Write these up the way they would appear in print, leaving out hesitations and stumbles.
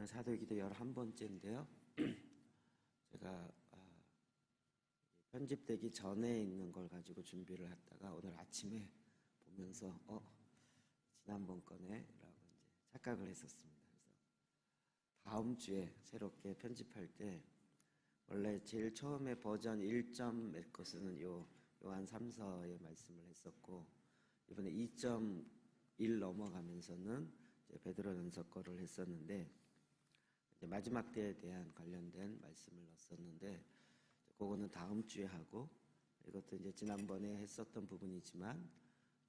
오늘 사도기도 11번째인데요. 제가 편집되기 전에 있는 걸 가지고 준비를 했다가 오늘 아침에 보면서 지난번 거네 라고 이제 착각을 했었습니다. 그래서 다음 주에 새롭게 편집할 때 원래 제일 처음에 버전 1점 몇 거 쓰는 요한 3서의 말씀을 했었고, 이번에 2.1 넘어가면서는 이제 베드로전서 거를 했었는데, 이제 마지막 때에 대한 관련된 말씀을 넣었었는데, 그거는 다음 주에 하고, 이것도 이제 지난번에 했었던 부분이지만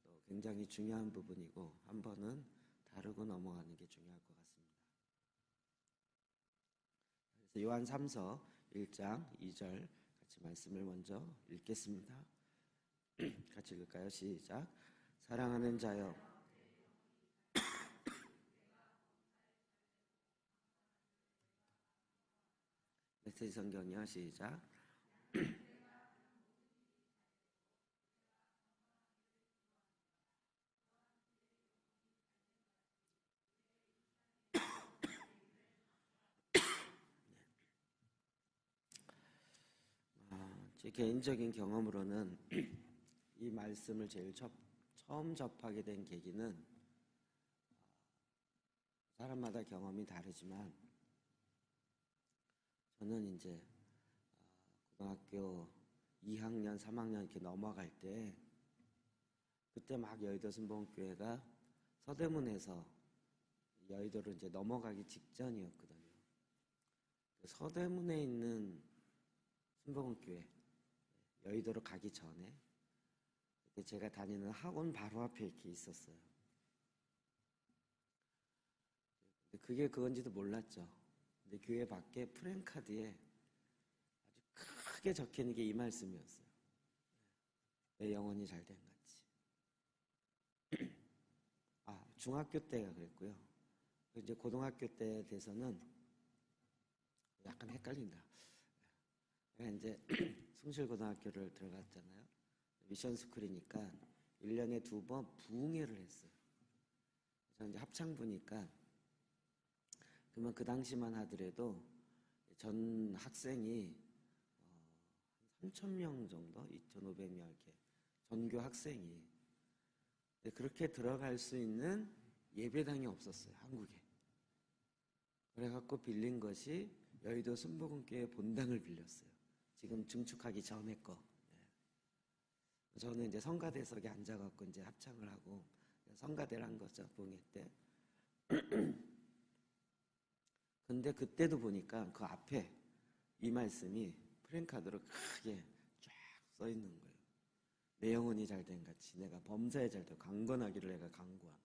또 굉장히 중요한 부분이고 한 번은 다루고 넘어가는 게 중요할 것 같습니다. 그래서 요한 3서 1장 2절 같이 말씀을 먼저 읽겠습니다. 같이 읽을까요? 시작. 사랑하는 자여, 메시지 성경이요. 시작. 제 개인적인 경험으로는 이 말씀을 제일 처음 접하게 된 계기는, 사람마다 경험이 다르지만 저는 이제 고등학교 2학년, 3학년 이렇게 넘어갈 때, 그때 막 여의도 순복음교회가 서대문에서 여의도로 이제 넘어가기 직전이었거든요. 서대문에 있는 순복음교회, 여의도로 가기 전에 그때 제가 다니는 학원 바로 앞에 이렇게 있었어요. 근데 그게 그건지도 몰랐죠. 근데 교회 밖에 프랜카드에 아주 크게 적혀있는 게 이 말씀이었어요. 내 영혼이 잘된 같이. 중학교 때가 그랬고요. 이제 고등학교 때 돼서는 약간 헷갈린다. 제가 이제 숭실고등학교를 들어갔잖아요. 미션스쿨이니까 1년에 2번 부흥회를 했어요. 저는 이제 합창부니까, 그러면 그 당시만 하더라도 전 학생이 3,000명 정도, 2,500명 이렇게 전교 학생이, 그렇게 들어갈 수 있는 예배당이 없었어요, 한국에. 그래갖고 빌린 것이 여의도 순복음교회 본당을 빌렸어요. 지금 증축하기 전에 거. 저는 이제 성가대석에 앉아갖고 이제 합창을 하고 성가대를 한 거죠, 부흥회 때. 근데 그때도 보니까 그 앞에 이 말씀이 프랜카드로 크게 쫙 써 있는 거예요. 내 영혼이 잘된 같이 내가 범사에 잘되고 강건하기를 내가 강구하며.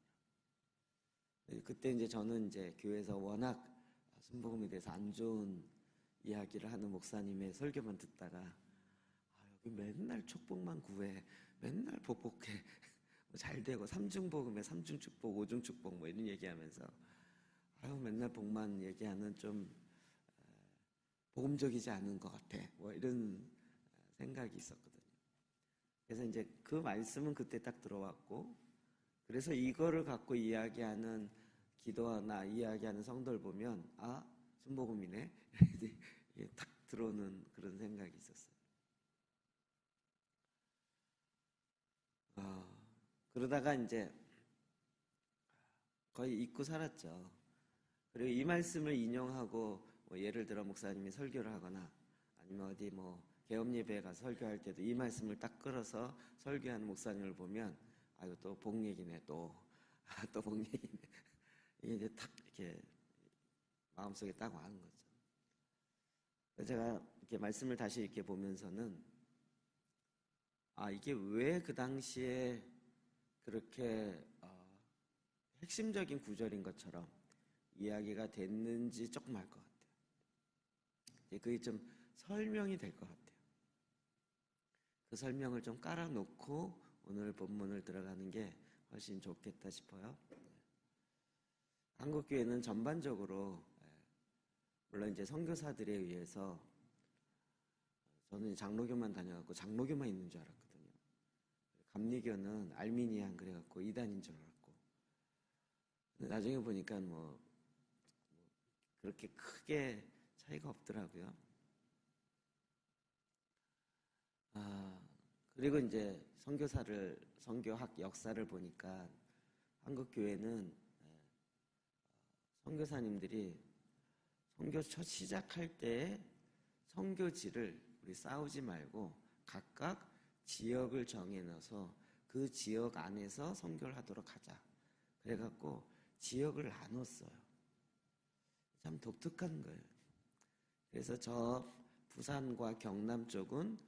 그때 이제 저는 이제 교회에서 워낙 순복음에 대해서 안 좋은 이야기를 하는 목사님의 설교만 듣다가, 여기 맨날 축복만 구해, 맨날 복복해, 잘 되고 삼중복음에 삼중축복, 오중축복 뭐 이런 얘기하면서 맨날 복만 얘기하는 좀 복음적이지 않은 것 같아, 뭐 이런 생각이 있었거든요. 그래서 이제 그 말씀은 그때 딱 들어왔고, 그래서 이거를 갖고 이야기하는 기도나 이야기하는 성도를 보면 순복음이네 이게 딱 들어오는 그런 생각이 있었어요. 그러다가 이제 거의 잊고 살았죠. 그리고 이 말씀을 인용하고 뭐 예를 들어 목사님이 설교를 하거나 아니면 어디 뭐 개업 예배에 가서 설교할 때도 이 말씀을 딱 끌어서 설교하는 목사님을 보면 이거 또 복 얘기네, 또 복 얘기네. 이게 이제 딱 이렇게 마음속에 딱 와는 거죠. 제가 이렇게 말씀을 다시 이렇게 보면서는 이게 왜 그 당시에 그렇게 핵심적인 구절인 것처럼 이야기가 됐는지 조금 알 것 같아요. 그게 좀 설명이 될 것 같아요. 그 설명을 좀 깔아놓고 오늘 본문을 들어가는 게 훨씬 좋겠다 싶어요. 한국교회는 전반적으로, 물론 이제 선교사들에 의해서, 저는 장로교만 다녀갖고 장로교만 있는 줄 알았거든요. 감리교는 알미니안 그래갖고 이단인 줄 알았고, 나중에 보니까 그렇게 크게 차이가 없더라고요. 그리고 이제 선교학 역사를 보니까 한국 교회는 선교사님들이 선교 첫 시작할 때 선교지를 우리 싸우지 말고 각각 지역을 정해놔서 그 지역 안에서 선교를 하도록 하자. 그래갖고 지역을 나눴어요. 참 독특한 거예요. 그래서 저 부산과 경남 쪽은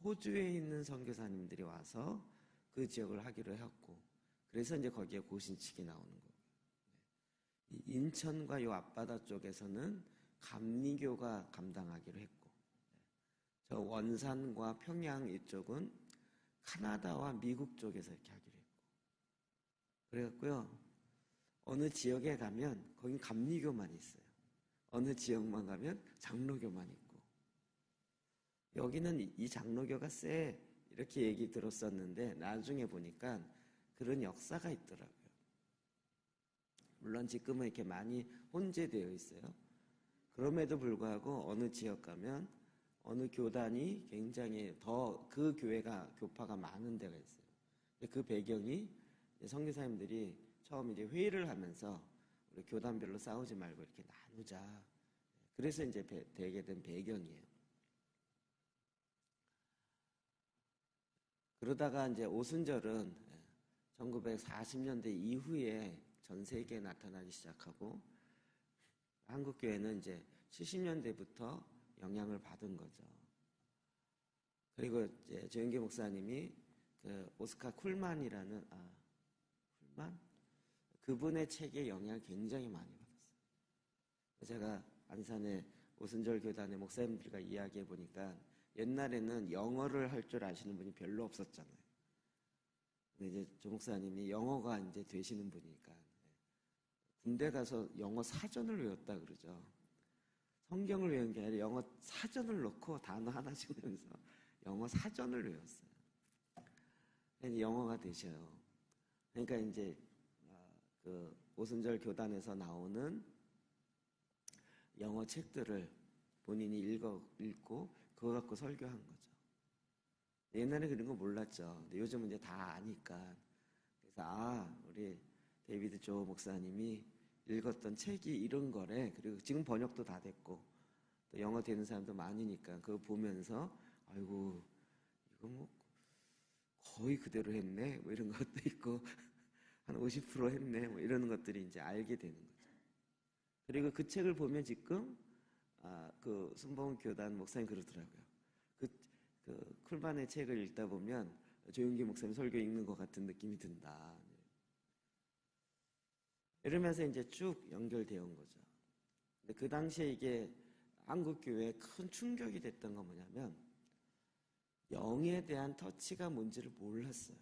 호주에 있는 선교사님들이 와서 그 지역을 하기로 했고, 그래서 이제 거기에 고신칙이 나오는 거고, 인천과 요 앞바다 쪽에서는 감리교가 감당하기로 했고, 저 원산과 평양 이쪽은 카나다와 미국 쪽에서 이렇게 하기로 했고, 그래갖고요, 어느 지역에 가면 거긴 감리교만 있어요. 어느 지역만 가면 장로교만 있고, 여기는 이 장로교가 세 이렇게 얘기 들었었는데 나중에 보니까 그런 역사가 있더라고요. 물론 지금은 이렇게 많이 혼재되어 있어요. 그럼에도 불구하고 어느 지역 가면 어느 교단이 굉장히 더 그 교회가 교파가 많은 데가 있어요. 그 배경이 선교사님들이 처음 이제 회의를 하면서 우리 교단별로 싸우지 말고 이렇게 나누자. 그래서 이제 되게 된 배경이에요. 그러다가 이제 오순절은 1940년대 이후에 전 세계에 나타나기 시작하고 한국 교회는 이제 70년대부터 영향을 받은 거죠. 그리고 이제 조영기 목사님이 그 오스카 쿨만이라는 쿨만 그분의 책에 영향을 굉장히 많이 받았어요. 제가 안산의 오순절 교단의 목사님들과 이야기해 보니까 옛날에는 영어를 할 줄 아시는 분이 별로 없었잖아요. 근데 이제 조 목사님이 영어가 이제 되시는 분이니까 군대 가서 영어 사전을 외웠다 그러죠. 성경을 외운 게 아니라 영어 사전을 넣고 단어 하나씩 외우면서 영어 사전을 외웠어요. 영어가 되셔요. 그러니까 이제 그 오순절 교단에서 나오는 영어 책들을 본인이 읽고 그거 갖고 설교한 거죠. 옛날에 그런 거 몰랐죠. 근데 요즘은 이제 다 아니까. 그래서 우리 데이비드 조 목사님이 읽었던 책이 이런 거래. 그리고 지금 번역도 다 됐고 또 영어 되는 사람도 많으니까 그거 보면서 아이고 이거 뭐 거의 그대로 했네. 뭐 이런 것도 있고 한 50% 했네. 뭐 이런 것들이 이제 알게 되는 거죠. 그리고 그 책을 보면 지금 그 순복음 교단 목사님 그러더라고요. 그 쿨반의 책을 읽다 보면 조용기 목사님 설교 읽는 것 같은 느낌이 든다. 이러면서 이제 쭉 연결되어 온 거죠. 근데 그 당시에 이게 한국 교회에 큰 충격이 됐던 건 뭐냐면 영에 대한 터치가 뭔지를 몰랐어요.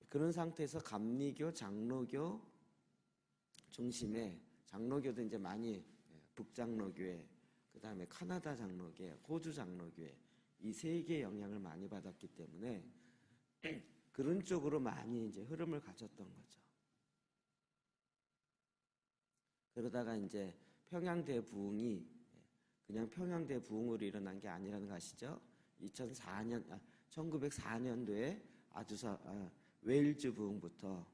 그런 상태에서 감리교, 장로교 중심에 장로교도 이제 많이 북장로교회, 그 다음에 카나다 장로교회, 호주 장로교회 이 세 개의 영향을 많이 받았기 때문에 그런 쪽으로 많이 이제 흐름을 가졌던 거죠. 그러다가 이제 평양대 부흥이 그냥 평양대 부흥으로 일어난 게 아니라는 거 아시죠? 1904년도에 웨일즈 부흥부터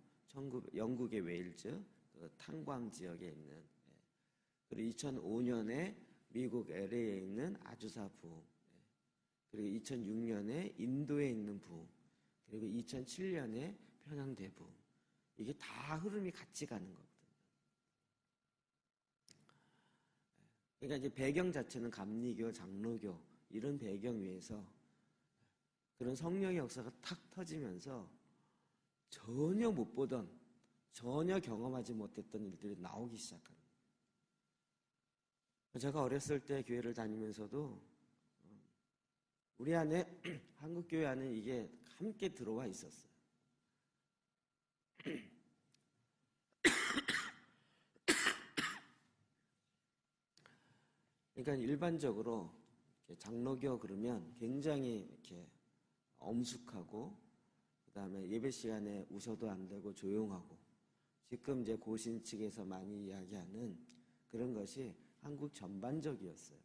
영국의 웨일즈 그 탄광 지역에 있는 그리고 2005년에 미국 LA에 있는 아주사 부흥 그리고 2006년에 인도에 있는 부흥 그리고 2007년에 평양대 부흥 이게 다 흐름이 같이 가는 거거든요. 그러니까 이제 배경 자체는 감리교, 장로교 이런 배경 위에서 그런 성령의 역사가 탁 터지면서 전혀 못 보던 전혀 경험하지 못했던 일들이 나오기 시작하는 거예요. 제가 어렸을 때 교회를 다니면서도 우리 안에 한국 교회 안에 이게 함께 들어와 있었어요. 그러니까 일반적으로 장로교 그러면 굉장히 이렇게 엄숙하고 그다음에 예배 시간에 웃어도 안 되고 조용하고 지금 이제 고신 측에서 많이 이야기하는 그런 것이 한국 전반적이었어요.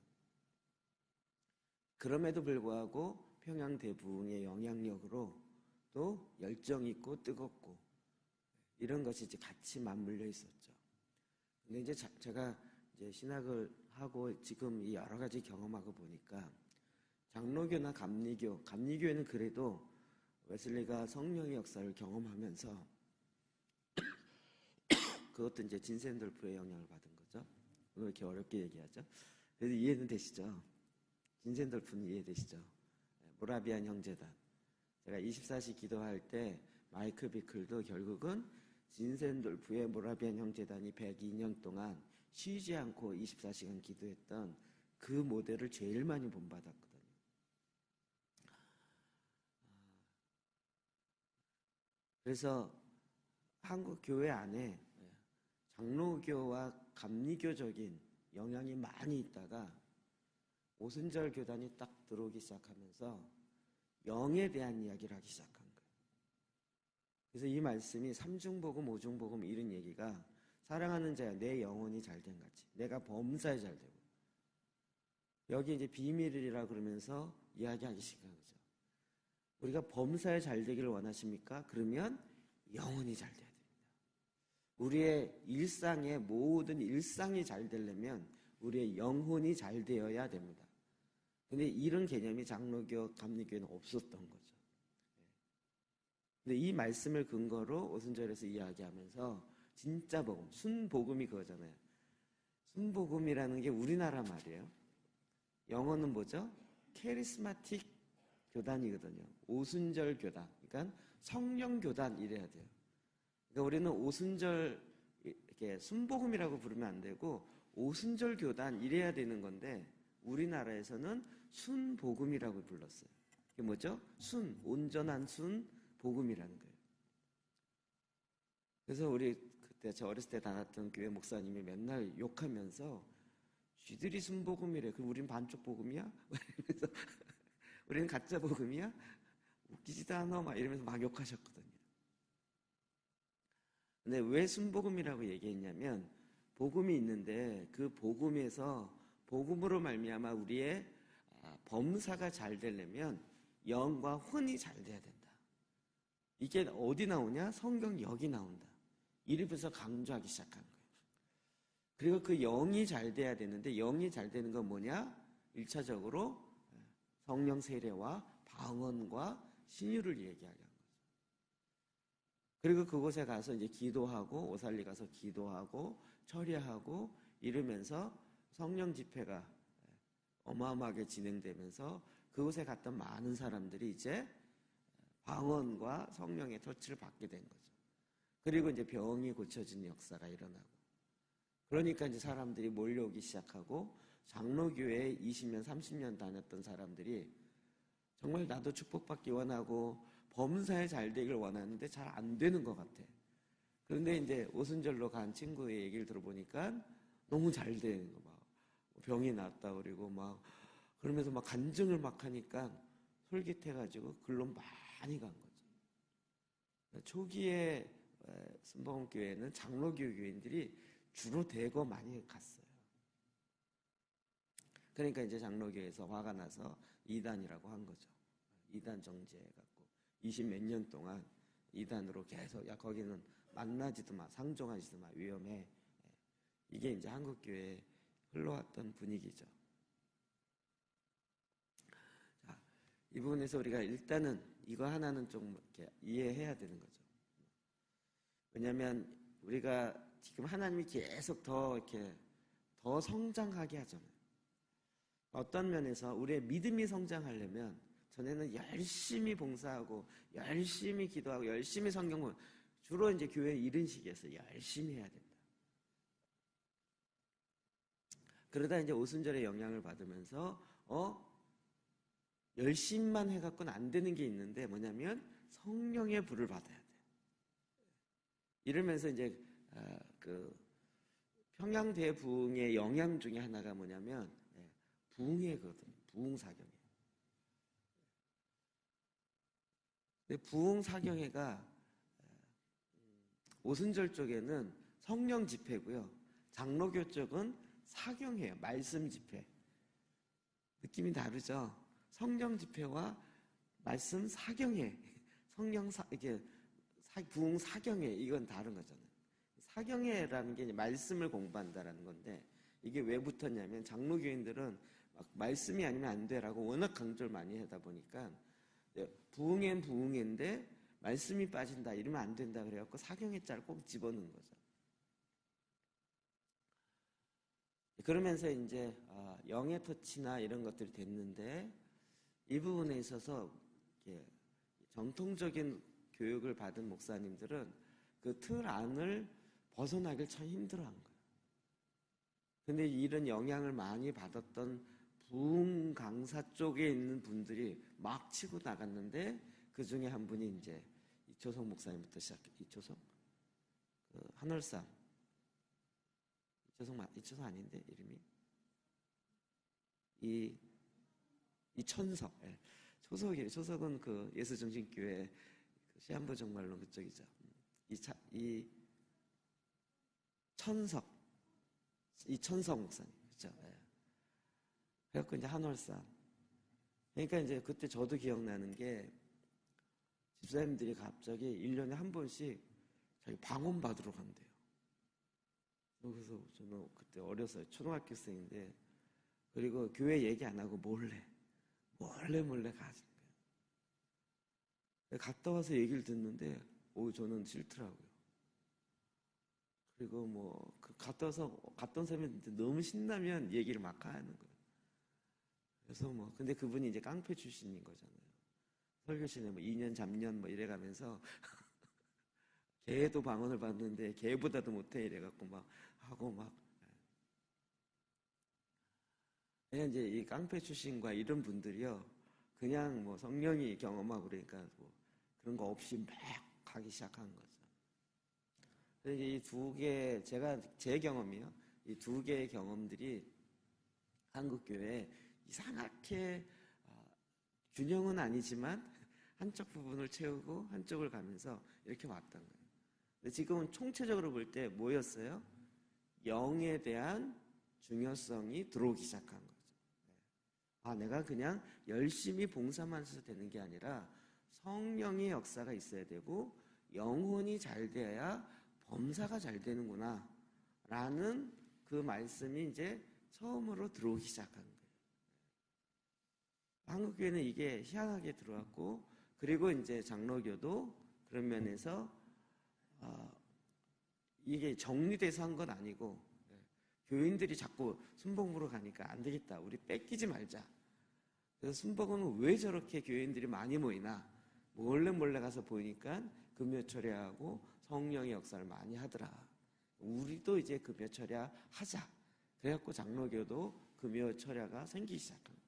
그럼에도 불구하고 평양 대부흥의 영향력으로 또 열정 있고 뜨겁고 이런 것이 이제 같이 맞물려 있었죠. 근데 이제 제가 이제 신학을 하고 지금 이 여러 가지 경험하고 보니까 장로교나 감리교회는 그래도 웨슬리가 성령의 역사를 경험하면서 그것도 이제 진센돌프의 영향을 받은 거죠. 왜 이렇게 어렵게 얘기하죠? 그래도 이해는 되시죠? 진센돌프는 이해되시죠? 모라비안 형제단. 제가 24시 기도할 때 마이크 비클도 결국은 진센돌프의 모라비안 형제단이 102년 동안 쉬지 않고 24시간 기도했던 그 모델을 제일 많이 본받았거든요. 그래서 한국 교회 안에 장로교와 감리교적인 영향이 많이 있다가 오순절 교단이 딱 들어오기 시작하면서 영에 대한 이야기를 하기 시작한 거예요. 그래서 이 말씀이 삼중복음, 오중복음 이런 얘기가 사랑하는 자야 내 영혼이 잘된 같이 내가 범사에 잘되고 여기 이제 비밀이라 그러면서 이야기하기 시작한 거죠. 우리가 범사에 잘되기를 원하십니까? 그러면 영혼이 잘 돼야 됩니다. 우리의 일상의 모든 일상이 잘 되려면 우리의 영혼이 잘 되어야 됩니다. 근데 이런 개념이 장로교, 감리교에는 없었던 거죠. 근데 이 말씀을 근거로 오순절에서 이야기하면서 진짜 복음, 순복음이 그거잖아요. 순복음이라는 게 우리나라 말이에요. 영어는 뭐죠? 캐리스마틱 교단이거든요. 오순절 교단. 그러니까 성령 교단 이래야 돼요. 그러니까 우리는 오순절 이렇게 순복음이라고 부르면 안 되고 오순절 교단 이래야 되는 건데 우리나라에서는 순복음이라고 불렀어요. 이게 뭐죠? 온전한 순복음이라는 거예요. 그래서 우리 그때 저 어렸을 때 다녔던 교회 목사님이 맨날 욕하면서 쥐들이 순복음이래. 그럼 우린 반쪽 복음이야? 그래서 우리는 가짜 복음이야? 웃기지도 않아? 막 이러면서 막 욕하셨거든요. 근데 왜 순복음이라고 얘기했냐면 복음이 있는데 그 복음에서 복음으로 말미암아 우리의 범사가 잘 되려면 영과 혼이 잘 돼야 된다. 이게 어디 나오냐? 성경 여기 나온다. 이래서 강조하기 시작한 거예요. 그리고 그 영이 잘 돼야 되는데 영이 잘 되는 건 뭐냐? 1차적으로 성령 세례와 방언과 신유를 얘기하게 한 거죠. 그리고 그곳에 가서 이제 기도하고 오살리 가서 기도하고 철야하고 이러면서 성령 집회가 어마어마하게 진행되면서 그곳에 갔던 많은 사람들이 이제 방언과 성령의 터치를 받게 된 거죠. 그리고 이제 병이 고쳐지는 역사가 일어나고 그러니까 이제 사람들이 몰려오기 시작하고 장로교회에 20년, 30년 다녔던 사람들이 정말 나도 축복받기 원하고 범사에 잘 되길 원하는데 잘 안 되는 것 같아. 그런데 이제 오순절로 간 친구의 얘기를 들어보니까 너무 잘 되는 거 막 병이 낫다 그리고 막 그러면서 막 간증을 막 하니까 솔깃해가지고 글로 많이 간 거죠. 초기에 순복음교회는 장로교 교인들이 주로 대거 많이 갔어요. 그러니까 이제 장로교에서 화가 나서 이단이라고 한 거죠. 이단 정죄해갖고 20몇 년 동안 이단으로 계속 야 거기는 만나지도 마, 상종하지도 마, 위험해. 이게 이제 한국교회에 흘러왔던 분위기죠. 자, 이 부분에서 우리가 일단은 이거 하나는 좀 이렇게 이해해야 되는 거죠. 왜냐하면 우리가 지금 하나님이 계속 더 이렇게 더 성장하게 하잖아요. 어떤 면에서 우리의 믿음이 성장하려면 전에는 열심히 봉사하고 열심히 기도하고 열심히 성경 보면 주로 이제 교회 이런 식이었어요. 열심히 해야 된다. 그러다 이제 오순절의 영향을 받으면서 열심히만 해갖고는 안 되는 게 있는데 뭐냐면 성령의 불을 받아야 돼. 이러면서 이제 그 평양 대부흥의 영향 중에 하나가 뭐냐면 부흥회거든요. 부흥사경회. 근데 부흥사경회가 오순절 쪽에는 성령 집회고요. 장로교 쪽은 사경회예요. 말씀 집회. 느낌이 다르죠. 성령 집회와 말씀 사경회, 이게 부흥 사경회, 이건 다른 거잖아요. 사경회라는 게 이제 말씀을 공부한다라는 건데, 이게 왜 붙었냐면 장로교인들은 막 말씀이 아니면 안 돼라고 워낙 강조를 많이 하다 보니까 부흥엔 부흥인데 말씀이 빠진다 이러면 안 된다 그래갖고 사경회자를 꼭 집어넣은 거죠. 그러면서 이제 영의 터치나 이런 것들이 됐는데, 이 부분에 있어서 정통적인 교육을 받은 목사님들은 그 틀 안을 벗어나길 참 힘들어한 거예요. 근데 이런 영향을 많이 받았던 부흥 강사 쪽에 있는 분들이 막 치고 나갔는데, 그 중에 한 분이 이제 이초성 목사님부터 시작해. 이초성? 한월산. 이초성 아닌데 이름이? 이천석. 예. 초석이에요. 초석은 그 예수정신교회 시한부 정말로 그쪽이죠. 이천석 목사님. 그렇죠. 예. 그래갖고 이제 한월산. 그러니까 이제 그때 저도 기억나는 게, 집사님들이 갑자기 1년에 한 번씩 자기 방언 받으러 간대요. 그래서 저는 그때 어려서요. 초등학교생인데, 그리고 교회 얘기 안 하고 몰래 가는 거예요. 갔다 와서 얘기를 듣는데, 저는 싫더라고요. 그리고 갔다 와서 갔던 사람이 너무 신나면 얘기를 막 하는 거예요. 그래서 근데 그분이 이제 깡패 출신인 거잖아요. 설교실에 2년 잡년 이래가면서 걔도 방언을 받는데 걔보다도 못해 이래갖고 막 하고 막. 그냥 이제 이 깡패 출신과 이런 분들이요, 그냥 성령이 경험하고 그러니까 그런 거 없이 막 가기 시작한 거죠. 그래서 이 두 개, 제 경험이요, 이 두 개의 경험들이 한국교회에 이상하게 균형은 아니지만 한쪽 부분을 채우고 한쪽을 가면서 이렇게 왔던 거예요. 근데 지금은 총체적으로 볼 때 뭐였어요? 영에 대한 중요성이 들어오기 시작한 거죠. 내가 그냥 열심히 봉사만 해서 되는 게 아니라 성령의 역사가 있어야 되고 영혼이 잘 돼야 범사가 잘 되는구나 라는 그 말씀이 이제 처음으로 들어오기 시작한 거예요. 한국교회는 이게 희한하게 들어왔고, 그리고 이제 장로교도 그런 면에서 이게 정리돼서 한 건 아니고, 교인들이 자꾸 순복음으로 가니까 안 되겠다, 우리 뺏기지 말자. 그래서 순복음은 왜 저렇게 교인들이 많이 모이나, 몰래 가서 보니까 금요철야하고 성령의 역사를 많이 하더라. 우리도 이제 금요철야 하자. 그래갖고 장로교도 금요철야가 생기기 시작한 거예요.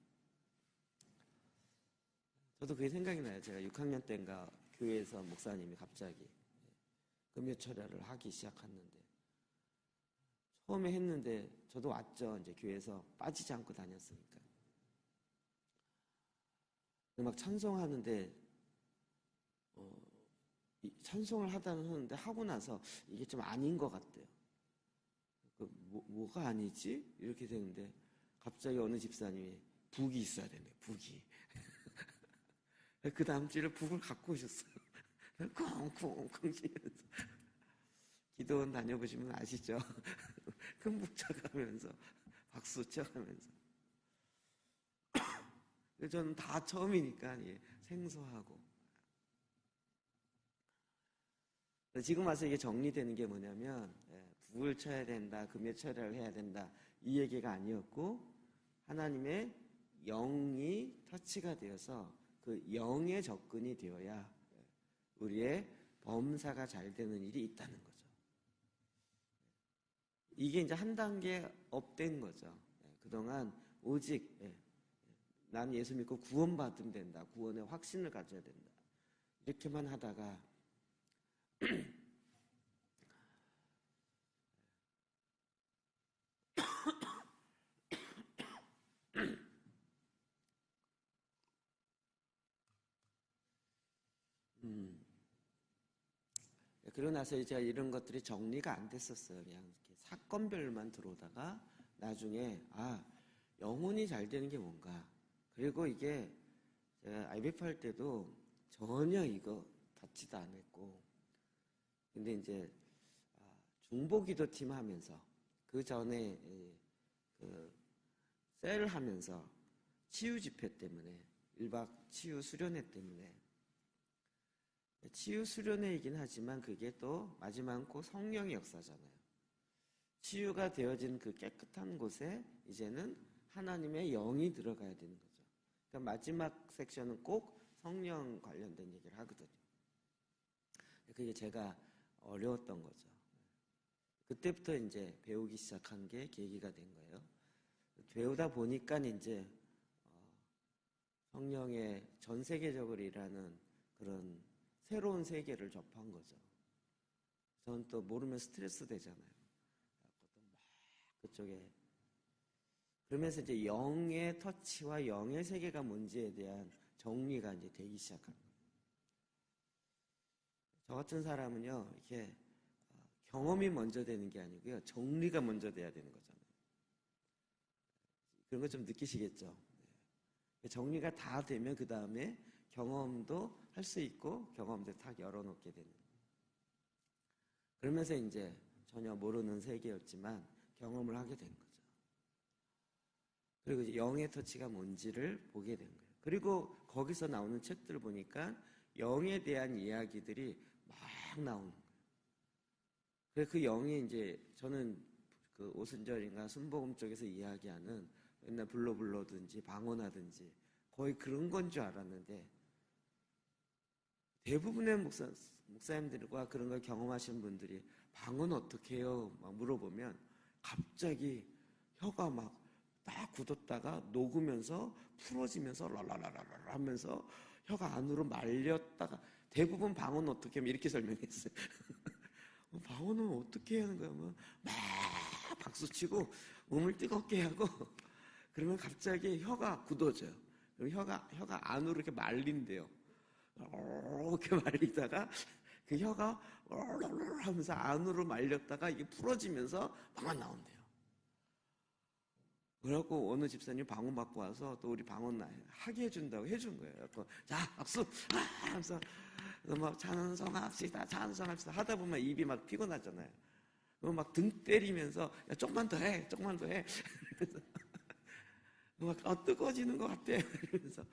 저도 그게 생각이 나요. 제가 6학년 때인가 교회에서 목사님이 갑자기 금요철야를 하기 시작했는데, 처음에 했는데 저도 왔죠. 이제 교회에서 빠지지 않고 다녔으니까. 막 찬송하는데 찬송을 하는데 하고 나서 이게 좀 아닌 것 같대요. 뭐가 아니지? 이렇게 되는데 갑자기 어느 집사님이 북이 있어야 되네. 북이. 그 다음 주에 북을 갖고 오셨어요. 콩콩콩 치면서. 기도원 다녀보시면 아시죠? 큰 북 쳐가면서 박수 쳐가면서. 저는 다 처음이니까 생소하고. 지금 와서 이게 정리되는 게 뭐냐면, 북을 쳐야 된다, 금요철야를 해야 된다, 이 얘기가 아니었고, 하나님의 영이 터치가 되어서 그 영의 접근이 되어야 우리의 범사가 잘 되는 일이 있다는 거죠. 이게 이제 한 단계 업된 거죠. 그동안 오직 난 예수 믿고 구원받으면 된다, 구원의 확신을 가져야 된다, 이렇게만 하다가 그러고 나서 이제 이런 것들이 정리가 안 됐었어요. 그냥 이렇게 사건별만 들어오다가 나중에 영혼이 잘 되는 게 뭔가. 그리고 이게 제가 IBF 할 때도 전혀 이거 닿지도 않았고, 근데 이제 중보기도팀 하면서 그 전에 그 셀 하면서 치유 집회 때문에 1박 치유 수련회 때문에 치유 수련회이긴 하지만 그게 또 마지막 꼭 성령의 역사잖아요. 치유가 되어진 그 깨끗한 곳에 이제는 하나님의 영이 들어가야 되는 거죠. 그러니까 마지막 섹션은 꼭 성령 관련된 얘기를 하거든요. 그게 제가 어려웠던 거죠. 그때부터 이제 배우기 시작한 게 계기가 된 거예요. 배우다 보니까 이제 성령의 전 세계적으로 일하는 그런 새로운 세계를 접한 거죠. 저는 또 모르면 스트레스 되잖아요. 그쪽에 그러면서 이제 영의 터치와 영의 세계가 뭔지에 대한 정리가 이제 되기 시작한 거예요. 저 같은 사람은요, 이렇게 경험이 먼저 되는 게 아니고요, 정리가 먼저 돼야 되는 거잖아요. 그런 거 좀 느끼시겠죠? 정리가 다 되면 그 다음에 경험도 할 수 있고 경험도 탁 열어놓게 되는. 그러면서 이제 전혀 모르는 세계였지만 경험을 하게 된 거죠. 그리고 이제 영의 터치가 뭔지를 보게 된 거예요. 그리고 거기서 나오는 책들을 보니까 영에 대한 이야기들이 막 나오는 거예요. 그래서 그 영이 이제 저는 그 오순절인가 순복음 쪽에서 이야기하는 맨날 불러든지 방언하든지 거의 그런 건 줄 알았는데 대부분의 목사님들과 그런 걸 경험하신 분들이 방언 어떻게 해요? 막 물어보면 갑자기 혀가 막 딱 굳었다가 녹으면서 풀어지면서 랄랄랄랄 하면서 혀가 안으로 말렸다가 대부분 방언 어떻게 하면 이렇게 설명했어요. 방언은 어떻게 하는 거야? 막 박수치고 몸을 뜨겁게 하고 그러면 갑자기 혀가 굳어져요. 그럼 혀가 안으로 이렇게 말린대요. 이렇게 말리다가 그 혀가 하면서 안으로 말렸다가 이게 풀어지면서 방언 나온대요. 그래갖고 어느 집사님 방언 받고 와서 또 우리 방언 하게 해준다고 해준 거예요. 자, 박수! 하면서 막 찬송합시다 하다 보면 입이 막 피곤하잖아요. 그럼 막 등 때리면서 야, 조금만 더 해. 그래서 막 뜨거워지는 것 같아. 그러면서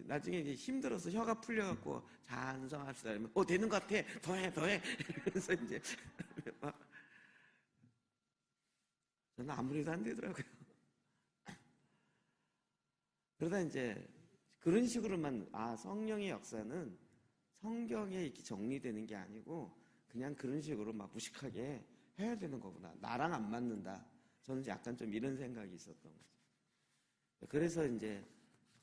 나중에 이제 힘들어서 혀가 풀려갖고 찬송합시다. 되는 것 같아. 더 해. 그래서 이제 막 저는 아무 리도 안 되더라고요. 그러다 이제 그런 식으로만 성령의 역사는 성경에 이렇게 정리되는 게 아니고 그냥 그런 식으로 막 무식하게 해야 되는 거구나. 나랑 안 맞는다. 저는 약간 좀 이런 생각이 있었던 거죠. 그래서 이제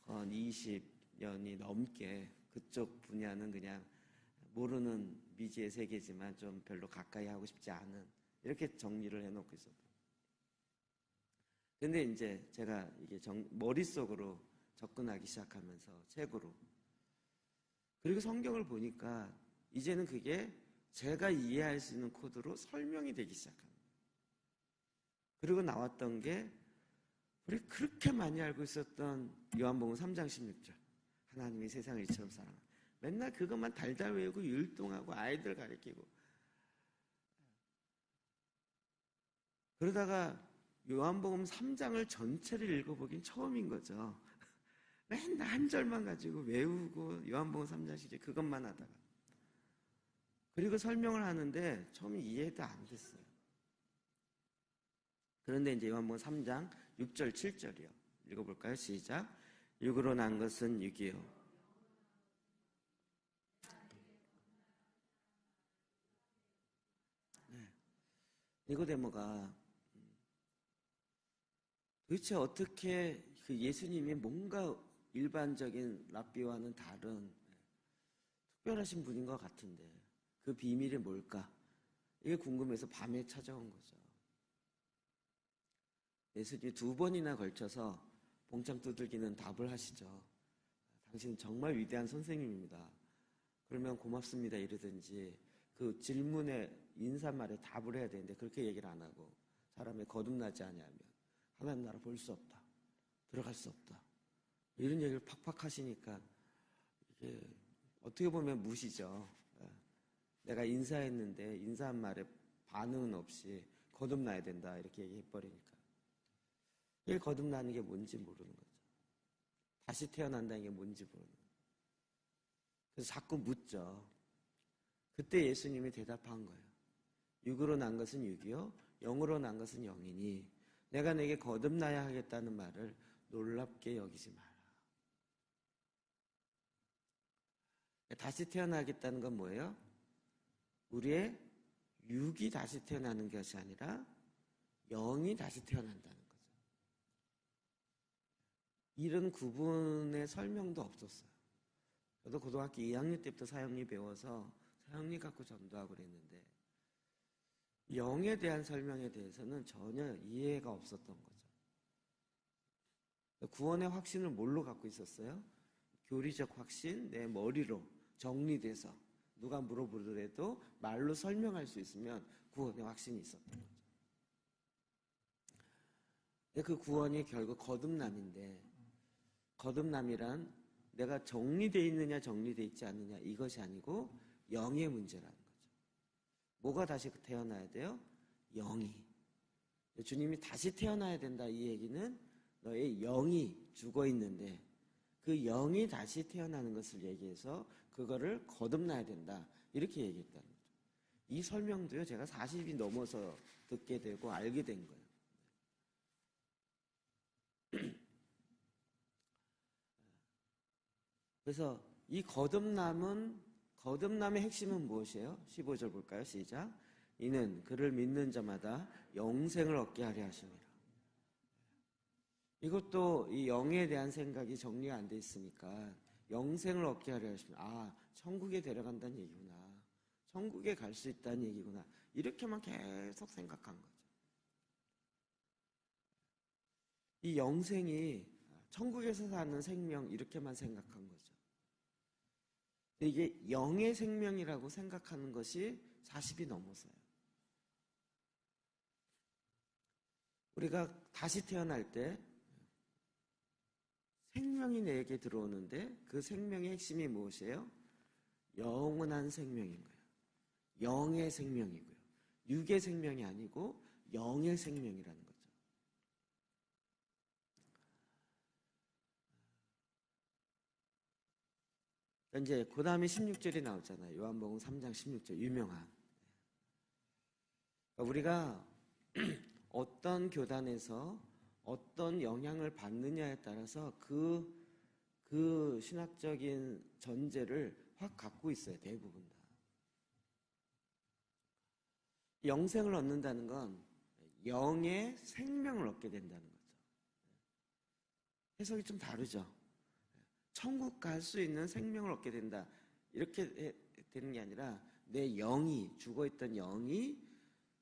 20년이 넘게 그쪽 분야는 그냥 모르는 미지의 세계지만 좀 별로 가까이 하고 싶지 않은 이렇게 정리를 해놓고 있었던. 근데 이제 제가 이게 머릿속으로 접근하기 시작하면서 책으로 그리고 성경을 보니까 이제는 그게 제가 이해할 수 있는 코드로 설명이 되기 시작합니다. 그리고 나왔던 게 우리 그렇게 많이 알고 있었던 요한복음 3장 16절 하나님이 세상을 이처럼 사랑하라. 맨날 그것만 달달 외우고 율동하고 아이들 가르치고 그러다가 요한복음 3장을 전체를 읽어보긴 처음인 거죠. 맨날 한 절만 가지고 외우고 요한복음 3장 16절 그것만 하다가 그리고 설명을 하는데 처음에 이해도 안 됐어요. 그런데 이제 요한복음 3장 6절 7절이요. 읽어볼까요? 시작. 육으로 난 것은 육이요. 네. 니고데모가 도대체 어떻게 그 예수님이 뭔가 일반적인 랍비와는 다른 특별하신 분인 것 같은데 그 비밀이 뭘까? 이게 궁금해서 밤에 찾아온 거죠. 예수님이 2번이나 걸쳐서 봉창 두들기는 답을 하시죠. 당신은 정말 위대한 선생님입니다. 그러면 고맙습니다 이러든지 그 질문에 인사말에 답을 해야 되는데 그렇게 얘기를 안 하고 사람이 거듭나지 아니하면 하나님 나라 볼 수 없다. 들어갈 수 없다. 이런 얘기를 팍팍 하시니까 이게 어떻게 보면 무시죠. 내가 인사했는데 인사한 말에 반응은 없이 거듭나야 된다 이렇게 얘기해버리니까 이게 거듭나는 게 뭔지 모르는 거죠. 다시 태어난다는 게 뭔지 모르는 거죠. 그래서 자꾸 묻죠. 그때 예수님이 대답한 거예요. 육으로 난 것은 육이요 영으로 난 것은 영이니 내가 내게 거듭나야 하겠다는 말을 놀랍게 여기지 마라. 다시 태어나겠다는 건 뭐예요? 우리의 육이 다시 태어나는 것이 아니라 영이 다시 태어난다는 거죠. 이런 구분의 설명도 없었어요. 저도 고등학교 2학년 때부터 사형리 배워서 사형리 갖고 전도하고 그랬는데 영에 대한 설명에 대해서는 전혀 이해가 없었던 거죠. 구원의 확신을 뭘로 갖고 있었어요? 교리적 확신, 내 머리로 정리돼서 누가 물어보더라도 말로 설명할 수 있으면 구원의 확신이 있었던 거죠. 그 구원이 결국 거듭남인데 거듭남이란 내가 정리되어 있느냐 정리되어 있지 않느냐 이것이 아니고 영의 문제라는 거죠. 뭐가 다시 태어나야 돼요? 영이. 주님이 다시 태어나야 된다 이 얘기는 너의 영이 죽어 있는데 그 영이 다시 태어나는 것을 얘기해서 그거를 거듭나야 된다 이렇게 얘기했다는 거죠. 이 설명도요 제가 40이 넘어서 듣게 되고 알게 된 거예요. 그래서 이 거듭남의 핵심은 무엇이에요? 15절 볼까요? 시작. 이는 그를 믿는 자마다 영생을 얻게 하려 하심이라. 이것도 이 영에 대한 생각이 정리가 안 돼 있으니까 영생을 얻게 하려 하심이라. 아, 천국에 데려간다는 얘기구나. 천국에 갈 수 있다는 얘기구나. 이렇게만 계속 생각한 거죠. 이 영생이 천국에서 사는 생명 이렇게만 생각한 거죠. 이게 영의 생명이라고 생각하는 것이 40이 넘어서요. 우리가 다시 태어날 때 생명이 내게 들어오는데 그 생명의 핵심이 무엇이에요? 영원한 생명인 거예요. 영의 생명이고요. 육의 생명이 아니고 영의 생명이라는 거죠. 이제 그 다음에 16절이 나오잖아요. 요한복음 3장 16절 유명한. 우리가 어떤 교단에서 어떤 영향을 받느냐에 따라서 그 신학적인 전제를 확 갖고 있어요. 대부분 다. 영생을 얻는다는 건 영의 생명을 얻게 된다는 거죠. 해석이 좀 다르죠. 천국 갈 수 있는 생명을 얻게 된다. 이렇게 되는 게 아니라 내 영이 죽어있던 영이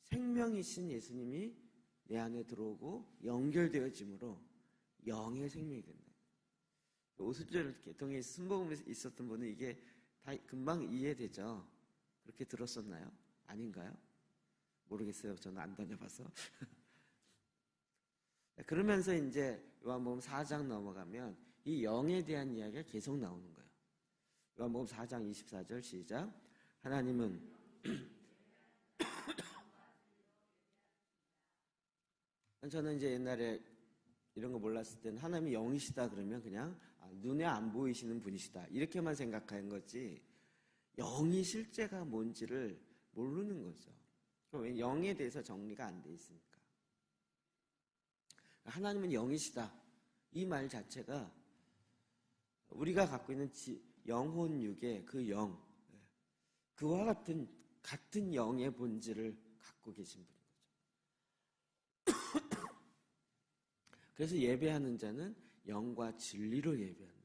생명이신 예수님이 내 안에 들어오고 연결되어짐으로 영의 생명이 된다. 오순절 개통에 순복음에 있었던 분은 이게 다 금방 이해되죠. 그렇게 들었었나요? 아닌가요? 모르겠어요. 저는 안 다녀봐서. 그러면서 이제 요한복음 4장 넘어가면 이 영에 대한 이야기가 계속 나오는 거예요. 요한복음 4장 24절 시작. 하나님은 저는 이제 옛날에 이런 거 몰랐을 때는 하나님이 영이시다 그러면 그냥 눈에 안 보이시는 분이시다 이렇게만 생각하는 거지 영이 실제가 뭔지를 모르는 거죠. 왜? 영에 대해서 정리가 안 돼 있으니까. 하나님은 영이시다 이 말 자체가 우리가 갖고 있는 영혼 육의 그 영, 그와 같은 영의 본질을 갖고 계신 분인 거죠. 그래서 예배하는 자는 영과 진리로 예배하는.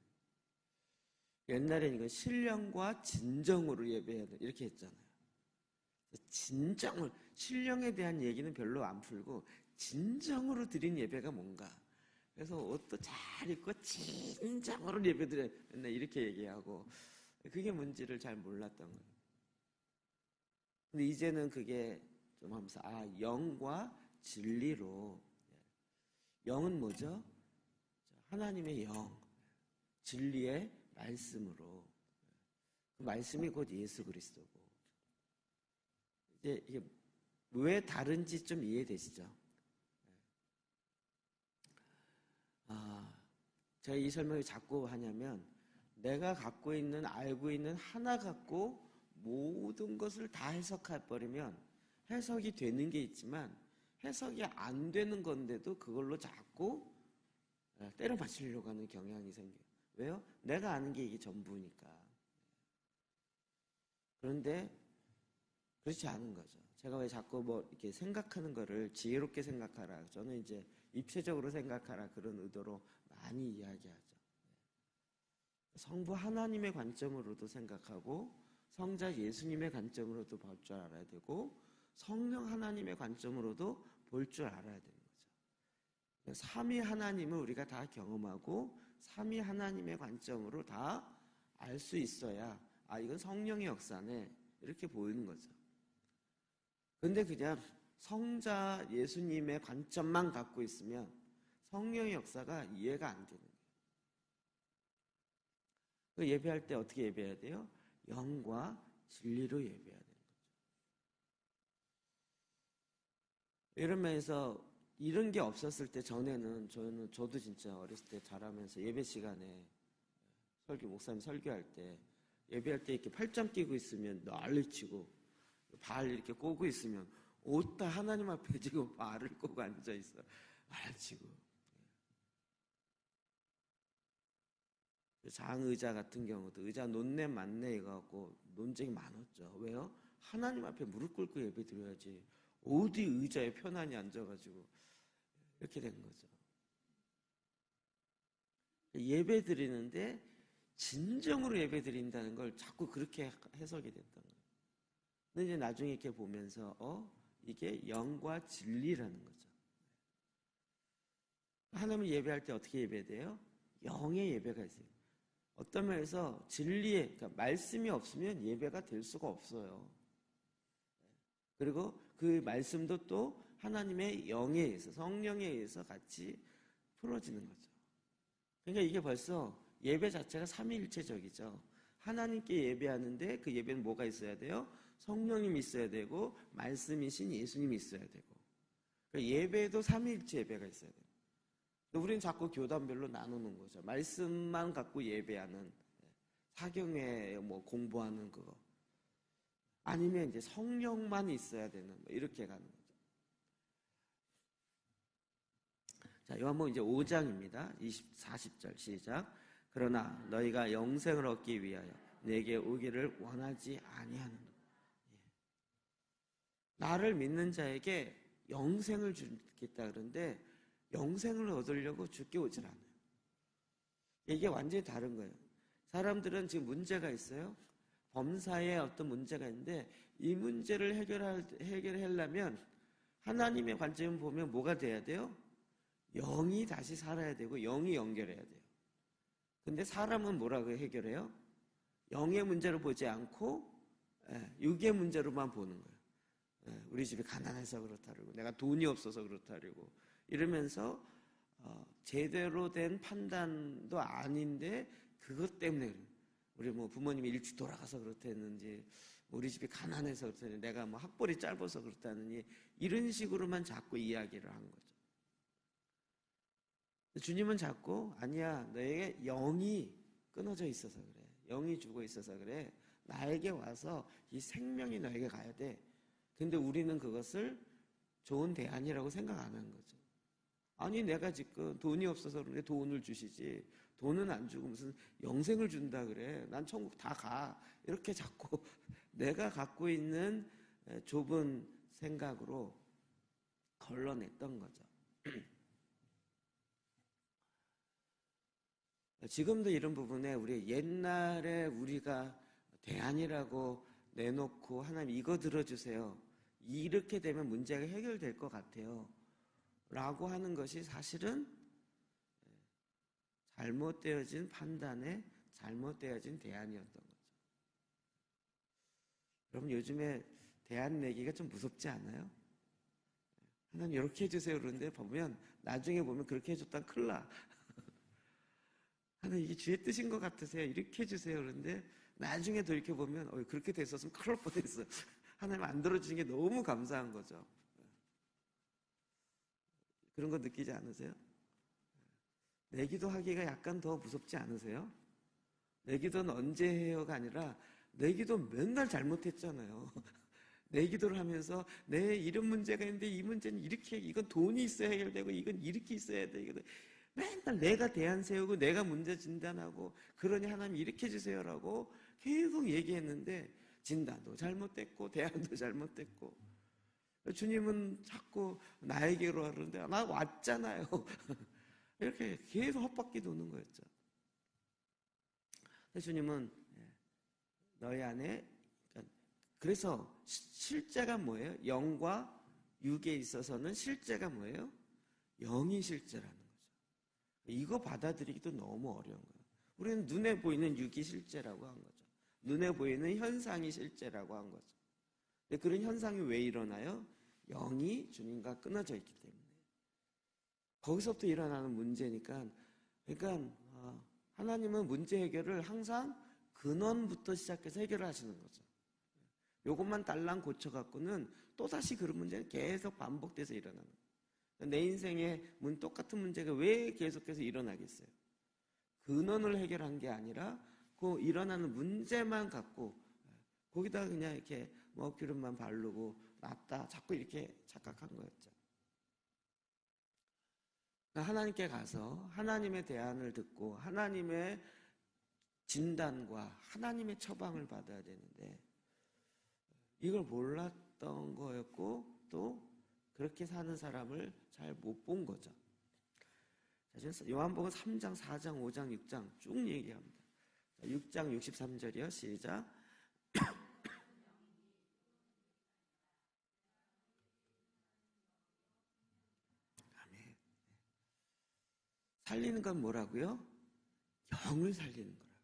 옛날에는 이건 신령과 진정으로 예배해야 돼 이렇게 했잖아요. 진정을 신령에 대한 얘기는 별로 안 풀고 진정으로 드린 예배가 뭔가. 그래서 옷도 잘 입고 진정으로 예배드려 맨날 이렇게 얘기하고 그게 뭔지를 잘 몰랐던 거예요. 근데 이제는 그게 좀 하면서 영과 진리로. 영은 뭐죠? 하나님의 영, 진리의 말씀으로. 그 말씀이 곧 예수 그리스도고. 이제 이게 왜 다른지 좀 이해되시죠? 제가 이 설명을 자꾸 하냐면 내가 갖고 있는 알고 있는 하나 갖고 모든 것을 다 해석해버리면 해석이 되는 게 있지만 해석이 안 되는 건데도 그걸로 자꾸 때려 맞추려고 하는 경향이 생겨요. 왜요? 내가 아는 게 이게 전부니까. 그런데 그렇지 않은 거죠. 제가 왜 자꾸 뭐 이렇게 생각하는 거를 지혜롭게 생각하라. 저는 이제 입체적으로 생각하라. 그런 의도로 많이 이야기하죠. 성부 하나님의 관점으로도 생각하고 성자 예수님의 관점으로도 볼 줄 알아야 되고 성령 하나님의 관점으로도 볼 줄 알아야 되는 거죠. 삼위 하나님을 우리가 다 경험하고 삼위 하나님의 관점으로 다 알 수 있어야 이건 성령의 역사네 이렇게 보이는 거죠. 근데 그냥 성자 예수님의 관점만 갖고 있으면 성령의 역사가 이해가 안 되는 거예요. 예배할 때 어떻게 예배해야 돼요? 영과 진리로 예배해야 되는 거죠. 이런 면에서 이런 게 없었을 때 전에는 저도 진짜 어렸을 때 자라면서 예배 시간에 목사님 설교할 때 예배할 때 이렇게 팔짱 끼고 있으면 난리치고 발 이렇게 꼬고 있으면 옷 다 하나님 앞에 지금 발을 꼬고 앉아 있어 난리치고. 장의자 같은 경우도 의자 논네 맞네 이거갖고 논쟁이 많았죠. 왜요? 하나님 앞에 무릎 꿇고 예배 드려야지 어디 의자에 편안히 앉아가지고 이렇게 된 거죠. 예배 드리는데 진정으로 예배 드린다는 걸 자꾸 그렇게 해석이 됐던 거예요. 근데 이제 나중에 이렇게 보면서 이게 영과 진리라는 거죠. 하나님을 예배할 때 어떻게 예배돼요? 영의 예배가 있어요. 어떤 면에서 진리의 그러니까 말씀이 없으면 예배가 될 수가 없어요. 그리고 그 말씀도 또 하나님의 영에 의해서 성령에 의해서 같이 풀어지는 거죠. 그러니까 이게 벌써 예배 자체가 삼위일체적이죠. 하나님께 예배하는데 그 예배는 뭐가 있어야 돼요? 성령님이 있어야 되고 말씀이신 예수님이 있어야 되고. 그러니까 예배도 삼위일체 예배가 있어야 돼요. 우리는 자꾸 교단별로 나누는 거죠. 말씀만 갖고 예배하는 사경회 뭐 공부하는 그거. 아니면 이제 성령만 있어야 되는 이렇게 가는 거죠. 자, 요한복음 이제 5장입니다. 40절 시작. 그러나 너희가 영생을 얻기 위하여 내게 오기를 원하지 아니하느냐. 나를 믿는 자에게 영생을 주겠다 그러는데 영생을 얻으려고 죽게 오질 않아요. 이게 완전히 다른 거예요. 사람들은 지금 문제가 있어요. 범사에 어떤 문제가 있는데 이 문제를 해결하려면 하나님의 관점을 보면 뭐가 돼야 돼요? 영이 다시 살아야 되고 영이 연결해야 돼요. 근데 사람은 뭐라고 해결해요? 영의 문제를 보지 않고 육의 문제로만 보는 거예요. 우리 집이 가난해서 그렇다고 내가 돈이 없어서 그렇다고 이러면서 제대로 된 판단도 아닌데 그것 때문에 우리 뭐 부모님이 일찍 돌아가서 그렇다는지 우리 집이 가난해서 그렇다는지 내가 뭐 학벌이 짧아서 그렇다느니 이런 식으로만 자꾸 이야기를 한 거죠. 주님은 자꾸 아니야 너에게 영이 끊어져 있어서 그래. 영이 죽어 있어서 그래. 나에게 와서 이 생명이 너에게 가야 돼. 근데 우리는 그것을 좋은 대안이라고 생각 안 하는 거죠. 아니 내가 지금 돈이 없어서 그런데 돈을 주시지 돈은 안 주고 무슨 영생을 준다 그래. 난 천국 다 가. 이렇게 자꾸 내가 갖고 있는 좁은 생각으로 걸러냈던 거죠. 지금도 이런 부분에 우리 옛날에 우리가 대안이라고 내놓고 하나님 이거 들어주세요. 이렇게 되면 문제가 해결될 것 같아요. 라고 하는 것이 사실은 잘못되어진 판단에 잘못되어진 대안이었던 거죠. 여러분 요즘에 대안 내기가 좀 무섭지 않아요? 하나님 이렇게 해주세요 그러는데 보면 나중에 보면 그렇게 해줬다 큰일 나. 하나님 이게 주의 뜻인 것 같으세요? 이렇게 해주세요 그러는데 나중에 돌이켜보면 그렇게 됐었으면 큰일 날 뻔했어. 하나님 안 들어주신 게 너무 감사한 거죠. 그런 거 느끼지 않으세요? 내기도 하기가 약간 더 무섭지 않으세요? 내기도는 언제 해요가 아니라 내기도 맨날 잘못했잖아요. 내기도를 하면서 내 이런 문제가 있는데 이 문제는 이렇게 이건 돈이 있어야 해결되고 이건 이렇게 있어야 돼. 맨날 내가 대안 세우고 내가 문제 진단하고 그러니 하나님 이렇게 해주세요라고 계속 얘기했는데 진단도 잘못됐고 대안도 잘못됐고 주님은 자꾸 나에게로 하는데 나 왔잖아요. 이렇게 계속 헛바퀴 도는 거였죠. 주님은 너희 안에 그래서 실제가 뭐예요? 영과 육에 있어서는 실제가 뭐예요? 영이 실제라는 거죠. 이거 받아들이기도 너무 어려운 거예요. 우리는 눈에 보이는 육이 실제라고 한 거죠. 눈에 보이는 현상이 실제라고 한 거죠. 근데 그런 현상이 왜 일어나요? 영이 주님과 끊어져 있기 때문에. 거기서부터 일어나는 문제니까 그러니까 하나님은 문제 해결을 항상 근원부터 시작해서 해결을 하시는 거죠. 요것만 딸랑 고쳐갖고는 또다시 그런 문제는 계속 반복돼서 일어나는 거예요. 내 인생에 똑같은 문제가 왜 계속해서 일어나겠어요? 근원을 해결한 게 아니라 그 일어나는 문제만 갖고 거기다 그냥 이렇게 기름만 바르고 낫다 자꾸 이렇게 착각한 거였죠. 하나님께 가서 하나님의 대안을 듣고 하나님의 진단과 하나님의 처방을 받아야 되는데 이걸 몰랐던 거였고 또 그렇게 사는 사람을 잘 못 본 거죠. 요한복음 3장, 4장, 5장, 6장 쭉 얘기합니다. 6장 63절이요. 시작. 아멘. 살리는 건 뭐라고요? 영을 살리는 거라고요.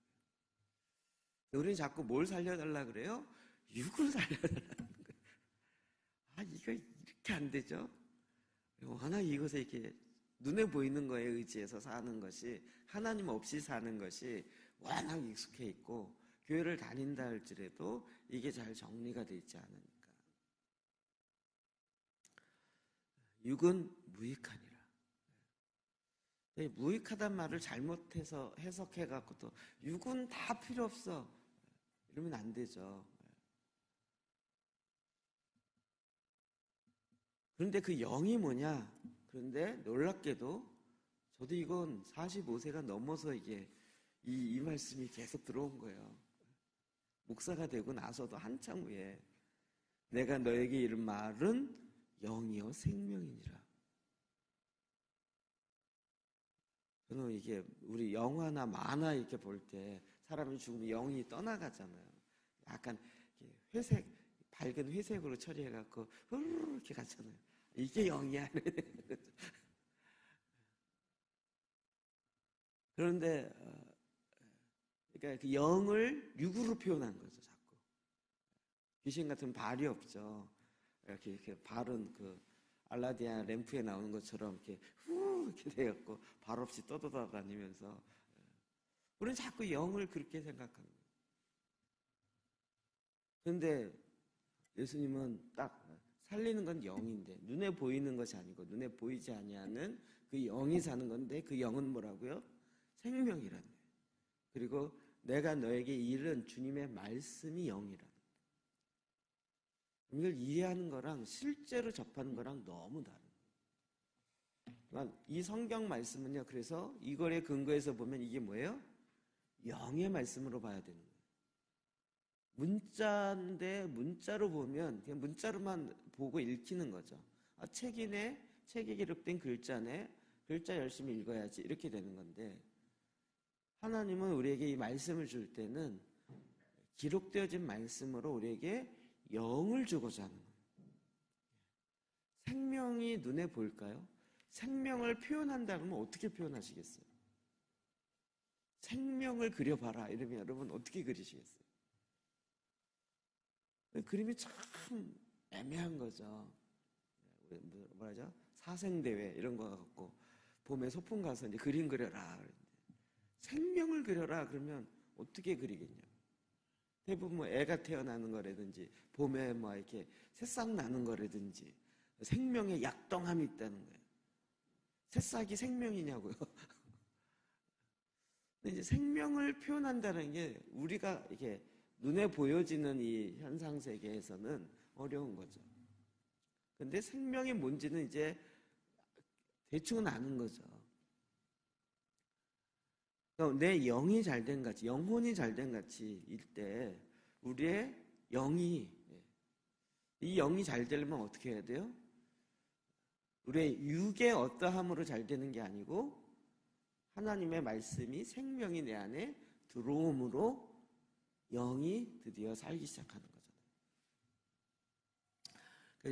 우리는 자꾸 뭘 살려달라 그래요? 육을 살려달라는 거예요. 이거 이렇게 안 되죠? 워낙 이것에 이렇게 눈에 보이는 거에 의지해서 사는 것이 하나님 없이 사는 것이 워낙 익숙해 있고 교회를 다닌다 할지라도 이게 잘 정리가 되어 있지 않으니까. 육은 무익하니라. 무익하단 말을 잘못해서 해석해갖고 또 육은 다 필요 없어 이러면 안 되죠. 그런데 그 영이 뭐냐? 그런데 놀랍게도 저도 이건 45세가 넘어서 이게 이 말씀이 계속 들어온 거예요. 목사가 되고 나서도 한참 후에 내가 너에게 이른 말은 영이요 생명이니라. 저는 이게 우리 영화나 만화 이렇게 볼 때 사람이 죽으면 영이 떠나가잖아요. 약간 회색, 밝은 회색으로 처리해갖고 후루룩 이렇게 가잖아요. 이게 영이야. 그런데 그러니까 그 영을 육으로 표현한 거죠, 자꾸. 귀신 같은 발이 없죠. 이렇게 발은 그 알라딘 램프에 나오는 것처럼 이렇게 이렇게 되었고 발 없이 떠돌아다니면서 우리는 자꾸 영을 그렇게 생각하는 거예요. 그런데 예수님은 딱 살리는 건 영인데 눈에 보이는 것이 아니고 눈에 보이지 아니하는 그 영이 사는 건데 그 영은 뭐라고요? 생명이라는 거예요. 그리고 내가 너에게 이른 주님의 말씀이 영이라는 거예요. 이걸 이해하는 거랑 실제로 접하는 거랑 너무 다른 거예요. 이 성경 말씀은요. 그래서 이거에 근거해서 보면 이게 뭐예요? 영의 말씀으로 봐야 되는 거예요. 문자인데 문자로 보면 그냥 문자로만 보고 읽히는 거죠. 책이네, 책에 기록된 글자네, 글자 열심히 읽어야지 이렇게 되는 건데 하나님은 우리에게 이 말씀을 줄 때는 기록되어진 말씀으로 우리에게 영을 주고자 하는 거예요. 생명이 눈에 보일까요? 생명을 표현한다면 어떻게 표현하시겠어요? 생명을 그려봐라 이러면 여러분 어떻게 그리시겠어요? 그림이 참 애매한 거죠. 뭐라죠? 사생대회 이런 거 갖고 봄에 소풍 가서 이제 그림 그려라. 생명을 그려라. 그러면 어떻게 그리겠냐? 대부분 뭐 애가 태어나는 거라든지 봄에 뭐 이렇게 새싹 나는 거라든지 생명의 약동함이 있다는 거예요. 새싹이 생명이냐고요. 근데 이제 생명을 표현한다는 게 우리가 이렇게 눈에 보여지는 이 현상 세계에서는 어려운 거죠. 근데 생명이 뭔지는 이제 대충은 아는 거죠. 그러니까 내 영이 잘된 같이, 영혼이 잘된 같이 일 때 우리의 영이, 이 영이 잘 되려면 어떻게 해야 돼요? 우리의 육의 어떠함으로 잘 되는 게 아니고 하나님의 말씀이 생명이 내 안에 들어옴으로 영이 드디어 살기 시작하는 거잖아요.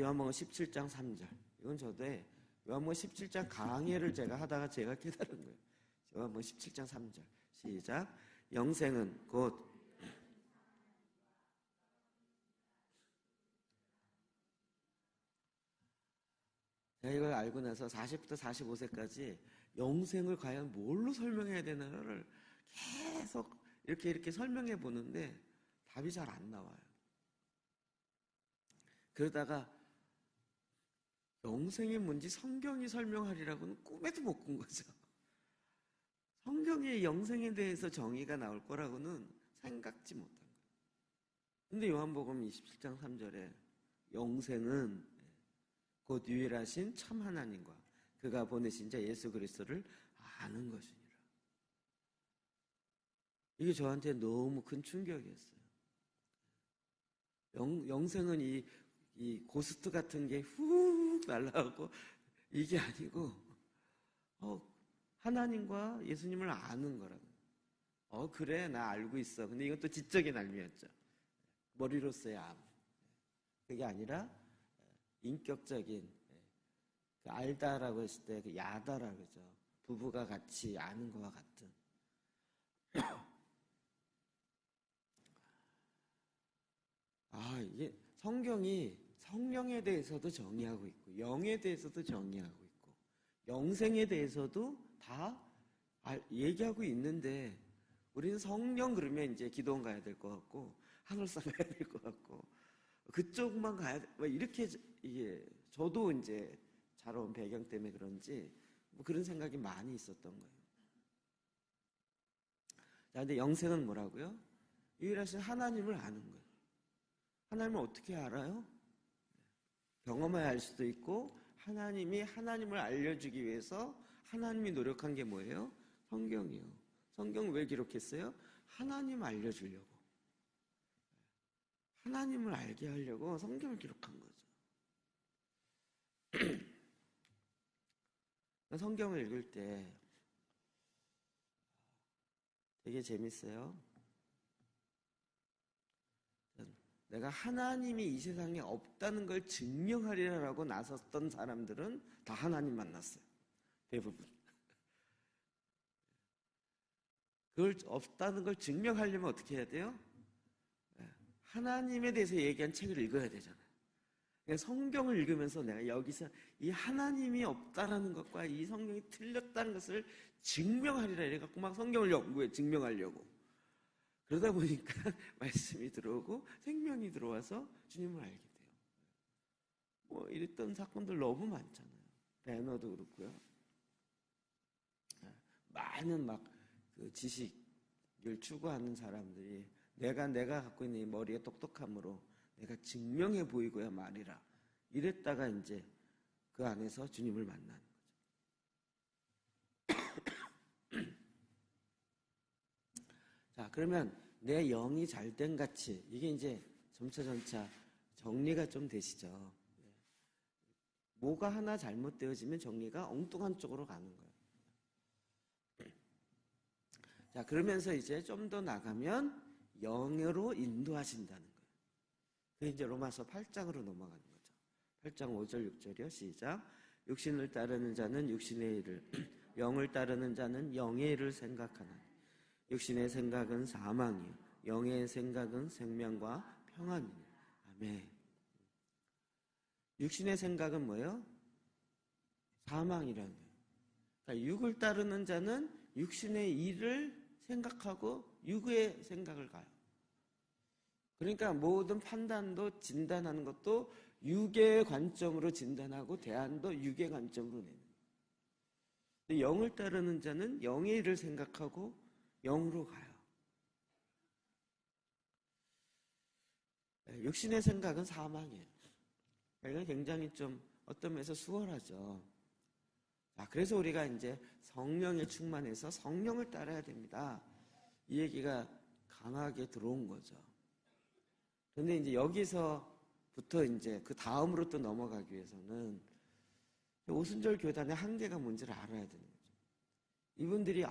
요한복음 17장 3절. 이건 저도 요한복음 17장 강해를 제가 하다가 제가 깨달은 거예요. 요한복음 17장 3절. 시작. 영생은 곧 제가 이걸 알고 나서 40부터 45세까지 영생을 과연 뭘로 설명해야 되나를 계속 이렇게 설명해 보는데 답이 잘 안 나와요. 그러다가 영생이 뭔지 성경이 설명하리라고는 꿈에도 못 꾼 거죠. 성경에 영생에 대해서 정의가 나올 거라고는 생각지 못한 거예요. 근데 요한복음 27장 3절에 영생은 곧 유일하신 참 하나님과 그가 보내신 자 예수 그리스도를 아는 것이니라. 이게 저한테 너무 큰 충격이었어요. 영생은 이 고스트 같은 게 훅 날아가고 이게 아니고 하나님과 예수님을 아는 거라고. 그래 나 알고 있어. 근데 이건 또 지적인 알미였죠. 머리로서의 암. 그게 아니라 인격적인 그 알다라고 했을 때 그 야다라고 그러죠. 부부가 같이 아는 것과 같은. 이게 성경이 성령에 대해서도 정의하고 있고 영에 대해서도 정의하고 있고 영생에 대해서도 다 얘기하고 있는데 우리는 성령 그러면 이제 기도원 가야 될 것 같고 하늘상 가야 될 것 같고 그쪽만 가야 돼. 이렇게 이게 저도 이제 자라온 배경 때문에 그런지 뭐 그런 생각이 많이 있었던 거예요. 자, 근데 영생은 뭐라고요? 유일하신 하나님을 아는 거예요. 하나님을 어떻게 알아요? 경험해야 알 수도 있고 하나님이 하나님을 알려주기 위해서 하나님이 노력한 게 뭐예요? 성경이요. 성경 왜 기록했어요? 하나님 알려주려고. 하나님을 알게 하려고 성경을 기록한 거죠. 성경을 읽을 때 되게 재밌어요. 내가 하나님이 이 세상에 없다는 걸 증명하리라고 나섰던 사람들은 다 하나님 만났어요. 대부분. 그걸 없다는 걸 증명하려면 어떻게 해야 돼요? 하나님에 대해서 얘기한 책을 읽어야 되잖아요. 성경을 읽으면서 내가 여기서 이 하나님이 없다라는 것과 이 성경이 틀렸다는 것을 증명하리라 이래갖고 막 성경을 연구해 증명하려고. 그러다 보니까 말씀이 들어오고 생명이 들어와서 주님을 알게 돼요. 뭐 이랬던 사건들 너무 많잖아요. 배너도 그렇고요. 많은 막 그 지식을 추구하는 사람들이 내가 갖고 있는 이 머리의 똑똑함으로 내가 증명해 보이고야 말이라. 이랬다가 이제 그 안에서 주님을 만나는 거죠. 자, 그러면 내 영이 잘된 같이 이게 이제 점차 정리가 좀 되시죠. 뭐가 하나 잘못되어지면 정리가 엉뚱한 쪽으로 가는 거예요. 자, 그러면서 이제 좀 더 나가면 영으로 인도하신다는 거예요. 그게 이제 로마서 8장으로 넘어가는 거죠. 8장 5절 6절이요. 시작. 육신을 따르는 자는 육신의 일을 영을 따르는 자는 영의 일을 생각하나니 육신의 생각은 사망이요 영의 생각은 생명과 평안이니. 아멘. 육신의 생각은 뭐예요? 사망이라는 거예요. 그러니까 육을 따르는 자는 육신의 일을 생각하고 육의 생각을 가요. 그러니까 모든 판단도 진단하는 것도 육의 관점으로 진단하고 대안도 육의 관점으로 내는 거예요. 영을 따르는 자는 영의 일을 생각하고 영으로 가요. 육신의 생각은 사망이에요. 그러니까 굉장히 좀 어떤 면에서 수월하죠. 자, 그래서 우리가 이제 성령에 충만해서 성령을 따라야 됩니다. 이 얘기가 강하게 들어온 거죠. 그런데 이제 여기서부터 이제 그 다음으로 또 넘어가기 위해서는 오순절 교단의 한계가 뭔지를 알아야 되는 거죠. 이분들이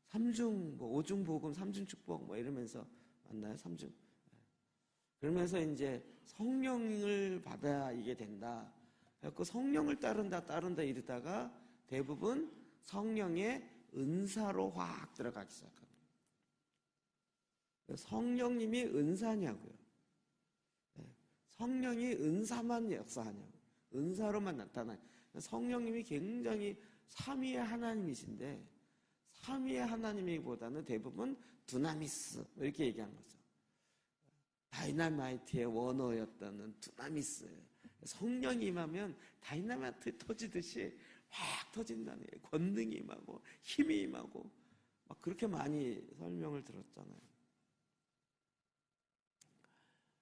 삼중, 오중 복음, 삼중 축복 이러면서 맞나요? 삼중. 그러면서 이제 성령을 받아야 이게 된다. 그래서 성령을 따른다 이러다가 대부분 성령의 은사로 확 들어가기 시작합니다. 성령님이 은사냐고요. 성령이 은사만 역사하냐고. 은사로만 나타나요. 성령님이 굉장히 삼위의 하나님이신데 삼위의 하나님이보다는 대부분 두나미스 이렇게 얘기한 거죠. 다이나마이트의 원어였다는 두나미스. 성령이 임하면 다이나마이트 터지듯이 확 터진다는 거예요. 권능이 임하고 힘이 임하고 막 그렇게 많이 설명을 들었잖아요.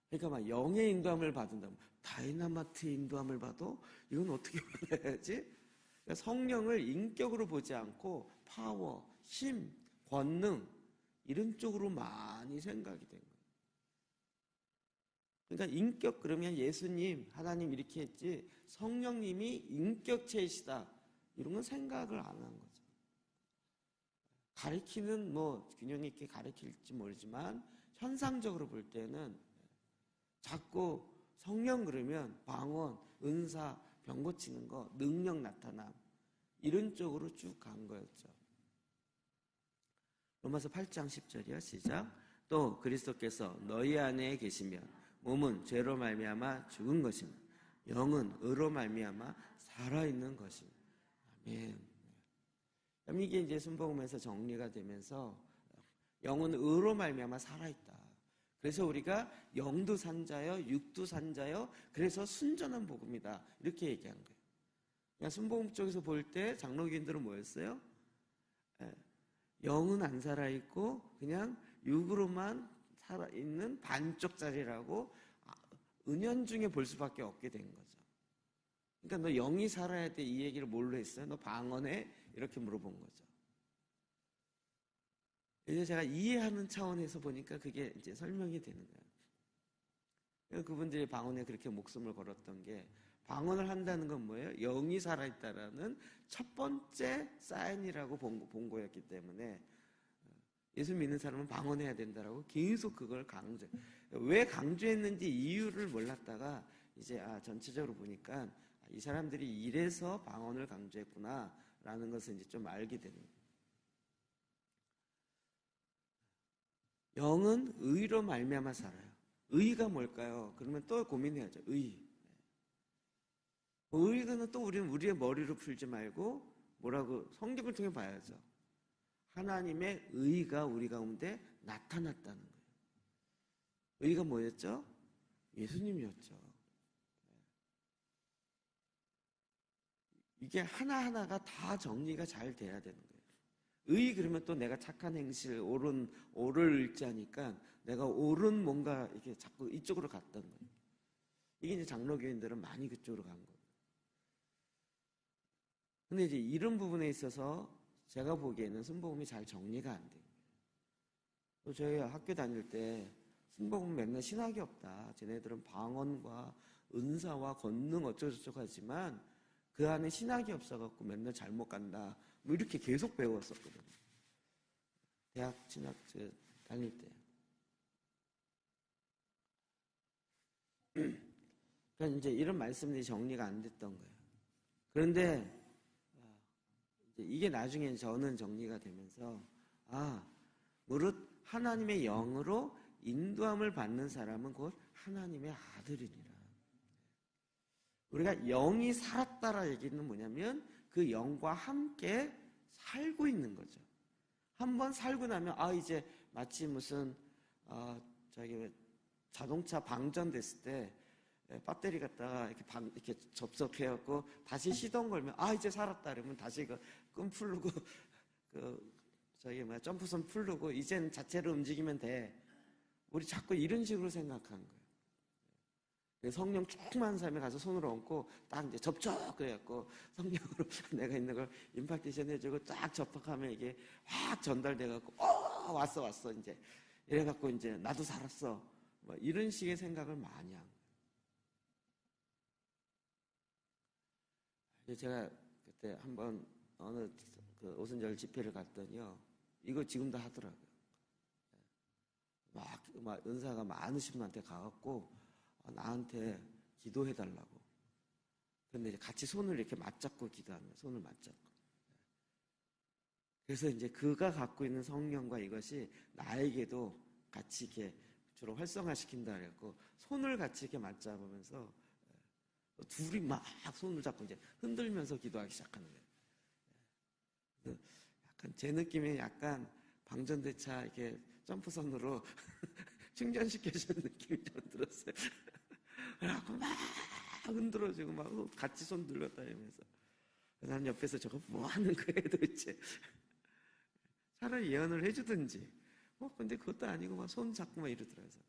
그러니까 막 영의 인도함을 받는다면 다이나마이트의 인도함을 받아? 이건 어떻게 받아야지? 그러니까 성령을 인격으로 보지 않고 파워, 힘, 권능 이런 쪽으로 많이 생각이 된 거예요. 그러니까 인격 그러면 예수님, 하나님 이렇게 했지 성령님이 인격체이시다 이런 건 생각을 안 한 거죠. 가리키는 균형 있게 가리킬지 모르지만 현상적으로 볼 때는 자꾸 성령 그러면 방언, 은사, 병 고치는 거, 능력 나타남 이런 쪽으로 쭉 간 거였죠. 로마서 8장 10절이요. 시작. 또 그리스도께서 너희 안에 계시면 몸은 죄로 말미암아 죽은 것이며 영은 의로 말미암아 살아있는 것이며 아멘. 이게 이제 순복음에서 정리가 되면서 영은 의로 말미암아 살아있다. 그래서 우리가 영도 산자요, 육도 산자요. 그래서 순전한 복음이다. 이렇게 얘기한 거예요. 그냥 순복음 쪽에서 볼 때 장로교인들은 뭐였어요? 영은 안 살아있고 그냥 육으로만 살아있는 반쪽짜리라고 은연중에 볼 수밖에 없게 된 거죠. 그러니까 너 영이 살아야 돼 이 얘기를 뭘로 했어요? 너 방언해? 이렇게 물어본 거죠. 이제 제가 이해하는 차원에서 보니까 그게 이제 설명이 되는 거예요. 그분들이 방언에 그렇게 목숨을 걸었던 게 방언을 한다는 건 뭐예요? 영이 살아있다라는 첫 번째 사인이라고 본 거였기 때문에 예수 믿는 사람은 방언해야 된다라고 계속 그걸 강조해. 왜 강조했는지 이유를 몰랐다가 이제 전체적으로 보니까 이 사람들이 이래서 방언을 강조했구나라는 것을 이제 좀 알게 되는 거예요. 영은 의로 말미암아 살아요. 의가 뭘까요? 그러면 또 고민해야죠. 의는 또 우리는 우리의 머리로 풀지 말고 뭐라고 성경을 통해 봐야죠. 하나님의 의가 우리 가운데 나타났다는 거예요. 의가 뭐였죠? 예수님이었죠. 이게 하나하나가 다 정리가 잘 돼야 되는 거예요. 의 그러면 또 내가 착한 행실, 옳을 일자니까 내가 옳은 뭔가 이렇게 자꾸 이쪽으로 갔던 거예요. 이게 이제 장로교인들은 많이 그쪽으로 간 거예요. 근데 이제 이런 부분에 있어서 제가 보기에는 순복음이 잘 정리가 안 돼요. 또 저희 학교 다닐 때 순복음 맨날 신학이 없다. 쟤네들은 방언과 은사와 권능 어쩌고저쩌고 하지만 그 안에 신학이 없어갖고 맨날 잘못 간다. 뭐 이렇게 계속 배웠었거든요. 대학 신학 다닐 때. 그러니까 이제 이런 말씀들이 정리가 안 됐던 거예요. 그런데 이게 나중에 저는 정리가 되면서 무릇 하나님의 영으로 인도함을 받는 사람은 곧 하나님의 아들이니라. 우리가 영이 살았다라 얘기는 뭐냐면 그 영과 함께 살고 있는 거죠. 한번 살고 나면 이제 마치 무슨 저기 자동차 방전됐을 때 배터리 갖다가 이렇게 접속해갖고 다시 시동 걸면 이제 살았다 그러면 다시 끈 풀고 점프선 풀고 이젠 자체로 움직이면 돼. 우리 자꾸 이런 식으로 생각하는 거예요. 성령 충만한 사람이 가서 손을 얹고 딱 이제 접촉 그래갖고 성령으로 내가 있는 걸 임팩테이션 해주고 딱 접촉하면 이게 확 전달돼갖고 왔어 이제 이래갖고 이제 나도 살았어. 뭐 이런 식의 생각을 많이 한 거예요. 제가 그때 한번 어느 그 오순절 집회를 갔더니요, 이거 지금도 하더라고요. 막 은사가 많으신 분한테 가갖고 나한테 기도해달라고. 근데 이제 같이 손을 이렇게 맞잡고 기도하면 손을 맞잡고. 그래서 이제 그가 갖고 있는 성령과 이것이 나에게도 같이 이렇게 주로 활성화시킨다 그랬고 손을 같이 이렇게 맞잡으면서 둘이 막 손을 잡고 이제 흔들면서 기도하기 시작하는 거예요. 약간 제 느낌이 약간 방전대차 이렇게 점프선으로 충전시켜주는 느낌이 좀 들었어요. 그래갖고 막 흔들어주고 막 같이 손 들었다 이러면서 난 옆에서 저거 뭐 하는 거예요 도대체. 차라리 예언을 해주든지 근데 그것도 아니고 막 손 잡고 막 이러더라고요.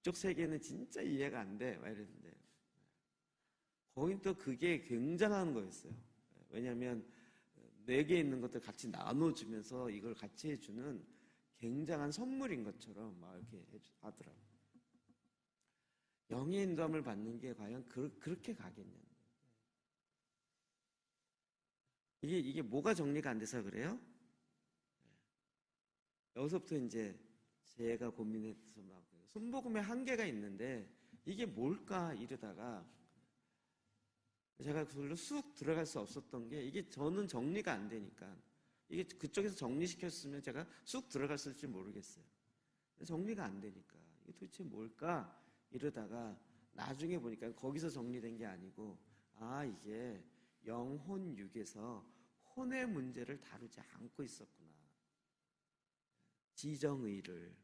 이쪽 세계는 진짜 이해가 안 돼 막 이랬는데 거긴 또 그게 굉장한 거였어요. 왜냐하면 내게 있는 것들 같이 나눠주면서 이걸 같이 해주는 굉장한 선물인 것처럼 막 이렇게 하더라고요. 영의 인도함을 받는 게 과연 그렇게 가겠냐. 이게 뭐가 정리가 안 돼서 그래요? 여기서부터 이제 제가 고민해서 막 순복음의 한계가 있는데 이게 뭘까 이러다가 제가 그걸로 쑥 들어갈 수 없었던 게 이게 저는 정리가 안 되니까 이게 그쪽에서 정리시켰으면 제가 쑥 들어갔을지 모르겠어요. 정리가 안 되니까 이게 도대체 뭘까 이러다가 나중에 보니까 거기서 정리된 게 아니고 이게 영혼 육에서 혼의 문제를 다루지 않고 있었구나. 지정의를.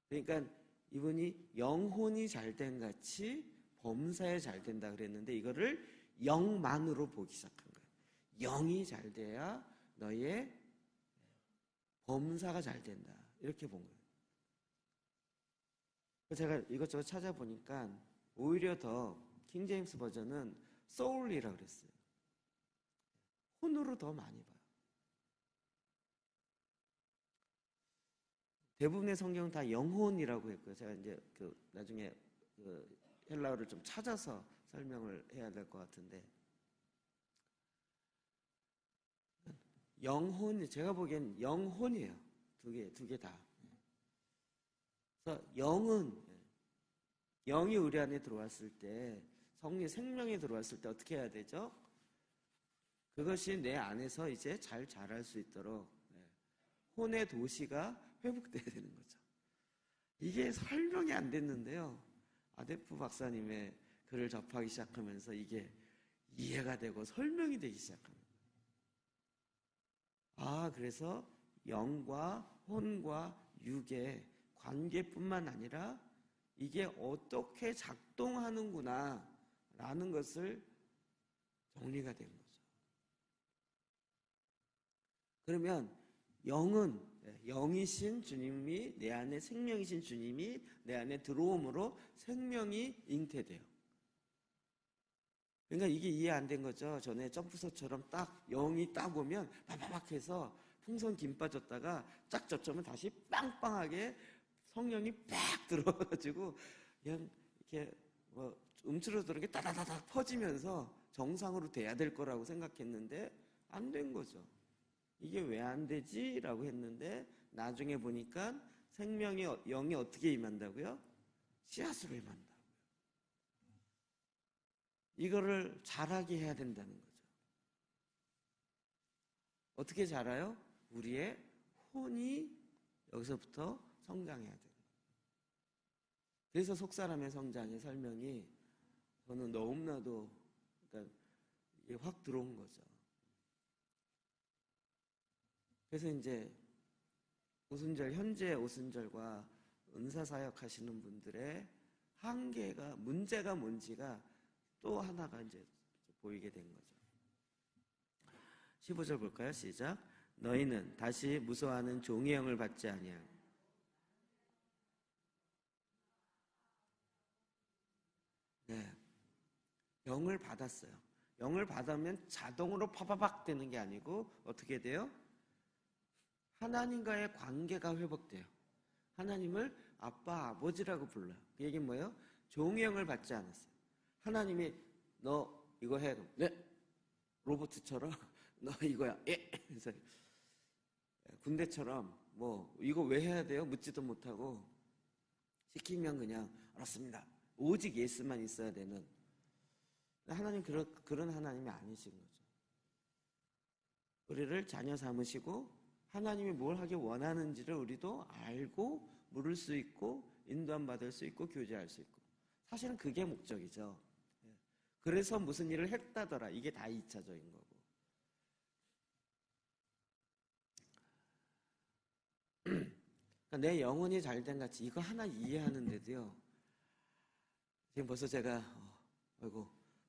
그러니까 이분이 영혼이 잘된 같이 범사에 잘 된다 그랬는데 이거를 영만으로 보기 시작한 거예요. 영이 잘 돼야 너의 범사가 잘 된다. 이렇게 본 거예요. 제가 이것저것 찾아보니까 오히려 더 킹제임스 버전은 soul이라고 그랬어요. 혼으로 더 많이 봐요. 대부분의 성경은 다 영혼이라고 했고요. 제가 이제 나중에 헬라어를 좀 찾아서 설명을 해야 될 것 같은데 제가 보기엔 영혼이에요. 두 개 다. 그래서 영이 우리 안에 들어왔을 때 성령 생명이 들어왔을 때 어떻게 해야 되죠? 그것이 내 안에서 이제 잘 자랄 수 있도록 혼의 도시가 회복돼야 되는 거죠. 이게 설명이 안 됐는데요. 아데프 박사님의 글을 접하기 시작하면서 이게 이해가 되고 설명이 되기 시작합니다. 그래서 영과 혼과 육의 관계뿐만 아니라 이게 어떻게 작동하는구나 라는 것을 정리가 된 거죠. 그러면 영이신 주님이 내 안에 생명이신 주님이 내 안에 들어옴으로 생명이 잉태돼요. 그러니까 이게 이해 안 된 거죠. 전에 점프서처럼 딱 영이 딱 오면 바바박 해서 풍선 김 빠졌다가 쫙 젖으면 다시 빵빵하게 성령이 팍 들어와가지고 그냥 이렇게 움츠러드는 게 따다다닥 퍼지면서 정상으로 돼야 될 거라고 생각했는데 안 된 거죠. 이게 왜 안 되지? 라고 했는데 나중에 보니까 영이 어떻게 임한다고요? 씨앗으로 임한다고요. 이거를 자라게 해야 된다는 거죠. 어떻게 자라요? 우리의 혼이 여기서부터 성장해야 돼요. 그래서 속사람의 성장의 설명이 저는 너무나도 그러니까 이게 확 들어온 거죠. 그래서 이제 현재 오순절과 은사사역 하시는 분들의 한계가, 문제가 뭔지가 또 하나가 이제 보이게 된 거죠. 15절 볼까요? 시작. 너희는 다시 무서워하는 종의 영을 받지 아니하고. 네, 영을 받았어요. 영을 받으면 자동으로 파바박 되는 게 아니고 어떻게 돼요? 하나님과의 관계가 회복돼요. 하나님을 아빠, 아버지라고 불러요. 그 얘기는 뭐예요? 종의 영을 받지 않았어요. 하나님이 너 이거 해. 네. 로봇처럼 너 이거야. 예. 그래서 군대처럼 뭐 이거 왜 해야 돼요? 묻지도 못하고 시키면 그냥 알았습니다. 오직 예스만 있어야 되는 하나님, 그런 하나님이 아니신 거죠. 우리를 자녀 삼으시고 하나님이 뭘 하기 원하는지를 우리도 알고 물을 수 있고 인도함 받을 수 있고 교제할 수 있고, 사실은 그게 목적이죠. 그래서 무슨 일을 했다더라, 이게 다 2차적인 거고. 그러니까 내 영혼이 잘된 같이 이거 하나 이해하는데도요, 지금 벌써 제가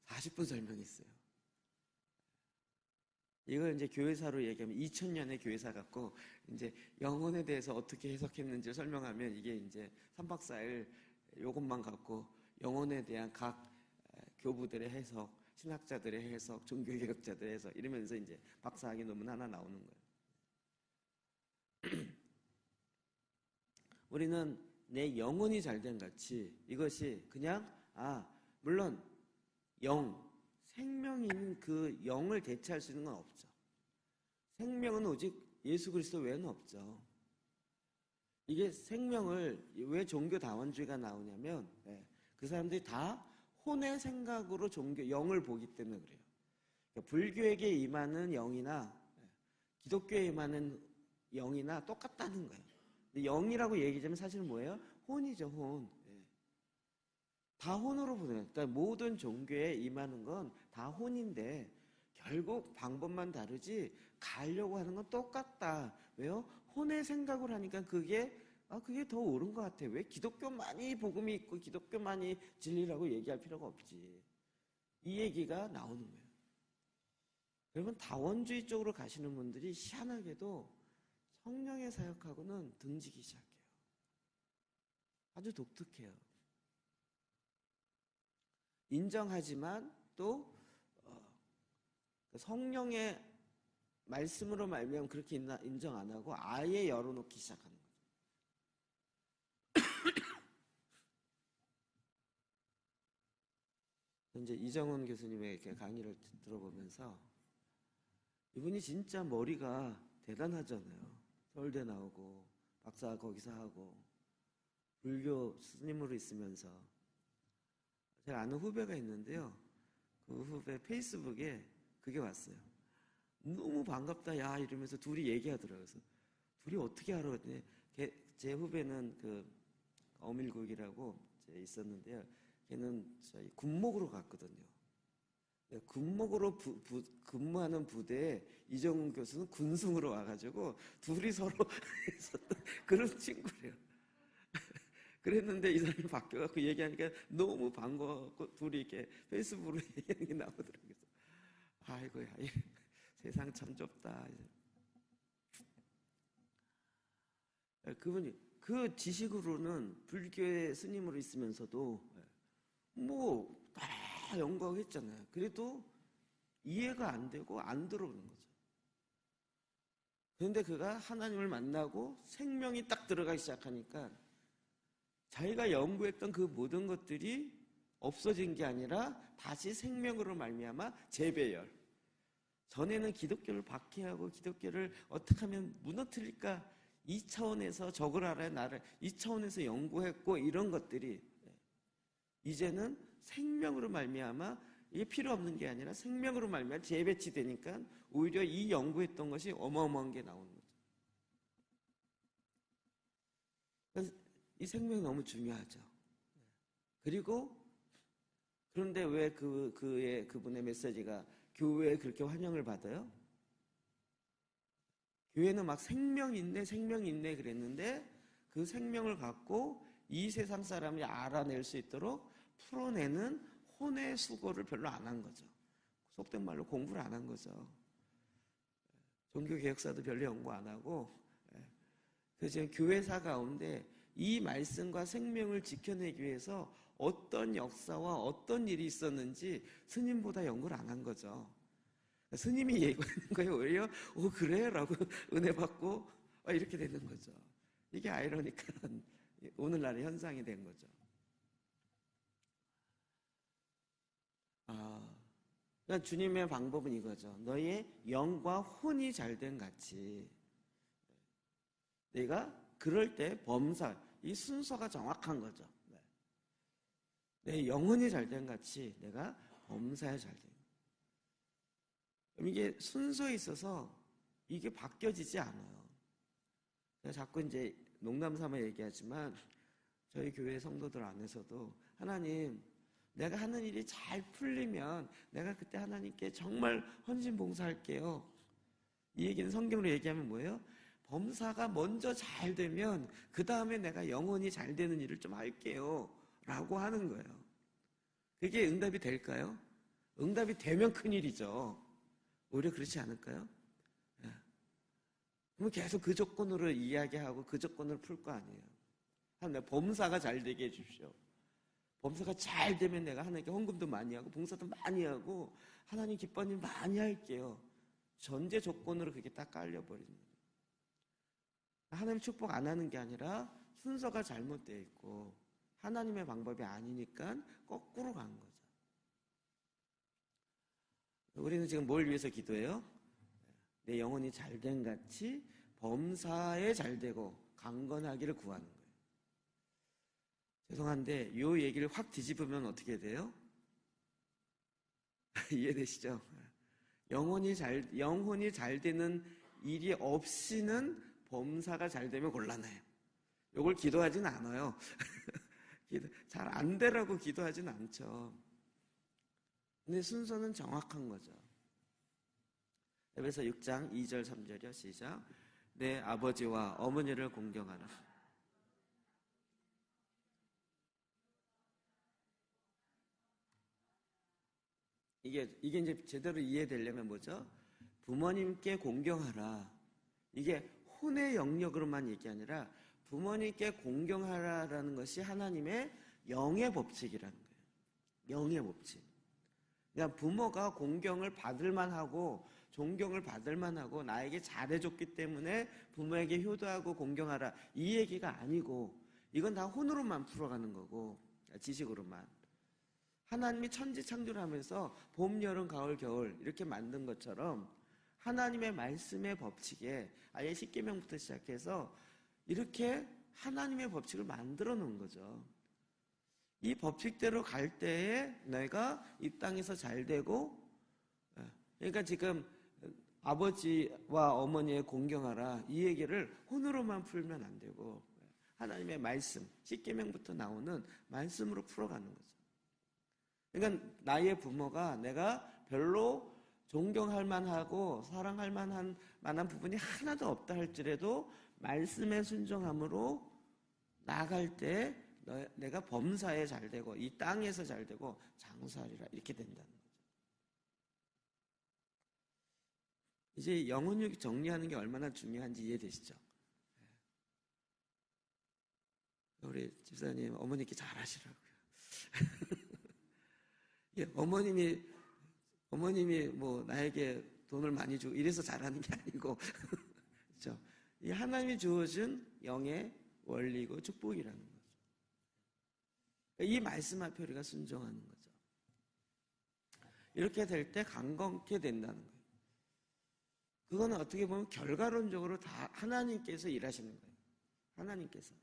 40분 설명했어요. 이걸 이제 교회사로 얘기하면 2000년의 교회사 같고, 이제 영혼에 대해서 어떻게 해석했는지 설명하면 이게 이제 3박 4일 요것만 갖고 영혼에 대한 각 교부들의 해석, 신학자들의 해석, 종교개혁자들의 해석 이러면서 이제 박사학위 논문 하나 나오는 거예요. 우리는 내 영혼이 잘된 같이 이것이 그냥 물론 생명인 그 영을 대체할 수 있는 건 없죠. 생명은 오직 예수 그리스도 외에는 없죠. 이게 생명을 왜 종교 다원주의가 나오냐면 그 사람들이 다 혼의 생각으로 영을 보기 때문에 그래요. 그러니까 불교에게 임하는 영이나 기독교에 임하는 영이나 똑같다는 거예요. 근데 영이라고 얘기하자면 사실은 뭐예요? 혼이죠, 혼. 다 혼으로 보내요. 그러니까 모든 종교에 임하는 건 다 혼인데 결국 방법만 다르지 가려고 하는 건 똑같다. 왜요? 혼의 생각을 하니까 그게 더 옳은 것 같아. 왜 기독교만이 복음이 있고 기독교만이 진리라고 얘기할 필요가 없지. 이 얘기가 나오는 거예요. 여러분, 다원주의 쪽으로 가시는 분들이 희한하게도 성령의 사역하고는 등지기 시작해요. 아주 독특해요. 인정하지만 또 성령의 말씀으로 말미암아 그렇게 인정 안 하고 아예 열어놓기 시작하는 거죠. 이제 이정훈 교수님의 이렇게 강의를 들어보면서 이분이 진짜 머리가 대단하잖아요. 서울대 나오고 박사 거기서 하고 불교 스님으로 있으면서. 제가 아는 후배가 있는데요. 그 후배 페이스북에 그게 왔어요. 너무 반갑다 야 이러면서 둘이 얘기하더라고요. 그래서 둘이 어떻게 알아? 그랬더니 제 후배는 그 어밀국이라고 있었는데요. 걔는 저희 군목으로 갔거든요. 군목으로 근무하는 부대에 이정훈 교수는 군승으로 와가지고 둘이 서로 있었던 그런 친구래요. 그랬는데 이 사람이 바뀌어갖고 얘기하니까 너무 반가웠고 둘이 이렇게 페이스북으로 얘기하는 게 나오더라고요. 아이고야, 세상 참 좁다. 그분이 그 지식으로는 불교의 스님으로 있으면서도 뭐 다 연구했잖아요. 그래도 이해가 안 되고 안 들어오는 거죠. 그런데 그가 하나님을 만나고 생명이 딱 들어가기 시작하니까 자기가 연구했던 그 모든 것들이 없어진 게 아니라 다시 생명으로 말미암아 재배열. 전에는 기독교를 박해하고 기독교를 어떻게 하면 무너뜨릴까 이 차원에서 적을 알아야 나를 이 차원에서 연구했고 이런 것들이 이제는 생명으로 말미암아 이게 필요 없는 게 아니라 생명으로 말미암아 재배치되니까 오히려 이 연구했던 것이 어마어마한 게 나오는 거죠. 그래서 이 생명이 너무 중요하죠. 그리고 그런데 왜 그분의 메시지가 교회에 그렇게 환영을 받아요? 교회는 막 생명 있네 그랬는데 그 생명을 갖고 이 세상 사람이 알아낼 수 있도록 풀어내는 혼의 수고를 별로 안 한 거죠. 속된 말로 공부를 안 한 거죠. 종교개혁사도 별로 연구 안 하고, 그래서 지금 교회사 가운데 이 말씀과 생명을 지켜내기 위해서 어떤 역사와 어떤 일이 있었는지 스님보다 연구를 안 한 거죠. 스님이 얘기하는 거예요. 오히려 그래? 라고 은혜 받고 이렇게 되는 거죠. 이게 아이러니컬한 오늘날의 현상이 된 거죠. 그러니까 주님의 방법은 이거죠. 너의 영과 혼이 잘된 같이 내가 그럴 때 범사, 이 순서가 정확한 거죠. 내 영혼이 잘된 같이 내가 범사에 잘된. 그럼 이게 순서에 있어서 이게 바뀌어지지 않아요. 제가 자꾸 이제 농담 삼아 얘기하지만 저희 교회 성도들 안에서도 하나님, 내가 하는 일이 잘 풀리면 내가 그때 하나님께 정말 헌신 봉사할게요. 이 얘기는 성경으로 얘기하면 뭐예요? 범사가 먼저 잘 되면 그 다음에 내가 영혼이 잘 되는 일을 좀 할게요 라고 하는 거예요. 그게 응답이 될까요? 응답이 되면 큰일이죠. 오히려 그렇지 않을까요? 그럼 계속 그 조건으로 이야기하고 그 조건으로 풀 거 아니에요. 하나님, 범사가 잘 되게 해주십시오. 범사가 잘 되면 내가 하나님께 헌금도 많이 하고 봉사도 많이 하고 하나님 기뻐하는 일 많이 할게요. 전제 조건으로 그게 딱 깔려버리는 거예요. 하나님 축복 안 하는 게 아니라 순서가 잘못되어 있고 하나님의 방법이 아니니까 거꾸로 간 거죠. 우리는 지금 뭘 위해서 기도해요? 내 영혼이 잘된 같이 범사에 잘되고 강건하기를 구하는 거예요. 죄송한데 이 얘기를 확 뒤집으면 어떻게 돼요? 이해되시죠? 영혼이 잘 되는 일이 없이는 범사가 잘 되면 곤란해요. 이걸 기도하진 않아요. 잘 안 되라고 기도하진 않죠. 근데 순서는 정확한 거죠. 에베소 6장 2절 3절이요. 시작. 내 아버지와 어머니를 공경하라. 이게 이제 제대로 이해되려면 뭐죠? 부모님께 공경하라. 이게 혼의 영역으로만 얘기 아니라 부모님께 공경하라라는 것이 하나님의 영의 법칙이라는 거예요. 영의 법칙. 그러니까 부모가 공경을 받을 만하고 존경을 받을 만하고 나에게 잘해줬기 때문에 부모에게 효도하고 공경하라. 이 얘기가 아니고 이건 다 혼으로만 풀어가는 거고 지식으로만. 하나님이 천지 창조하면서 봄, 여름, 가을, 겨울 이렇게 만든 것처럼 하나님의 말씀의 법칙에 아예 십계명부터 시작해서 이렇게 하나님의 법칙을 만들어 놓은 거죠. 이 법칙대로 갈 때에 내가 이 땅에서 잘 되고, 그러니까 지금 아버지와 어머니의 공경하라 이 얘기를 혼으로만 풀면 안 되고 하나님의 말씀, 십계명부터 나오는 말씀으로 풀어가는 거죠. 그러니까 나의 부모가 내가 별로 존경할 만하고 사랑할 만한 부분이 하나도 없다 할지라도 말씀에 순종함으로 나아갈 때 내가 범사에 잘 되고 이 땅에서 잘 되고 장수하리라 이렇게 된다는 거죠. 이제 영혼육 정리하는 게 얼마나 중요한지 이해되시죠? 우리 집사님 어머니께 잘하시라고요. 어머님이 뭐 나에게 돈을 많이 주고 이래서 잘하는 게 아니고 그렇죠? 이 하나님이 주어준 영의 원리고 축복이라는 거죠. 이 말씀 앞에 우리가 순종하는 거죠. 이렇게 될 때 강건케 된다는 거예요. 그거는 어떻게 보면 결과론적으로 다 하나님께서 일하시는 거예요. 하나님께서.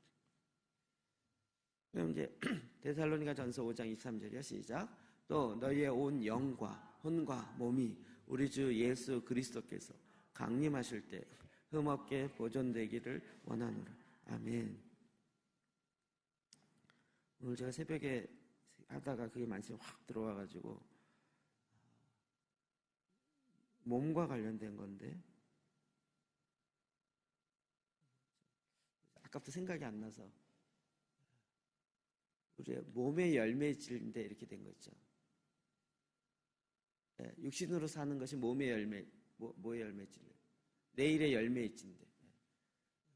그럼 이제 데살로니가 전서 5장 23절이요. 시작. 또 너희의 온 영과 혼과 몸이 우리 주 예수 그리스도께서 강림하실 때 흠없게 보존되기를 원하노라. 아멘. 오늘 제가 새벽에 하다가 그게 말씀이 확 들어와가지고 몸과 관련된 건데 아까부터 생각이 안 나서 우리 몸의 열매질인데 이렇게 된 거 있죠. 네, 육신으로 사는 것이 몸의 열매, 뭐의 열매질? 내일의 열매일진데.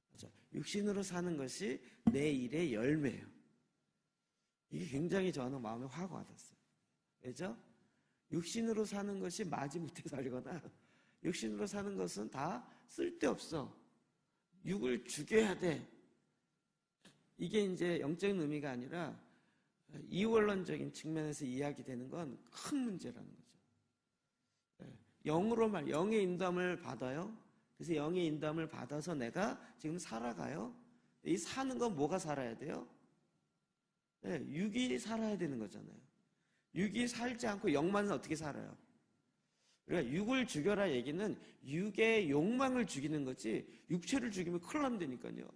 그렇죠? 육신으로 사는 것이 내일의 열매예요. 이게 굉장히 저는 마음에 확 와닿았어요. 왜죠? 육신으로 사는 것이 마지못해 살거나 육신으로 사는 것은 다 쓸데없어. 육을 죽여야 돼. 이게 이제 영적인 의미가 아니라 이원론적인 측면에서 이야기되는 건 큰 문제라는 거죠. 영으로 영의 인도함을 받아요. 그래서 영의 인도함을 받아서 내가 지금 살아가요. 이 사는 건 뭐가 살아야 돼요? 육이 살아야 되는 거잖아요. 육이 살지 않고 영만 어떻게 살아요? 그러니까 육을 죽여라 얘기는 육의 욕망을 죽이는 거지 육체를 죽이면 큰일 난다니까요.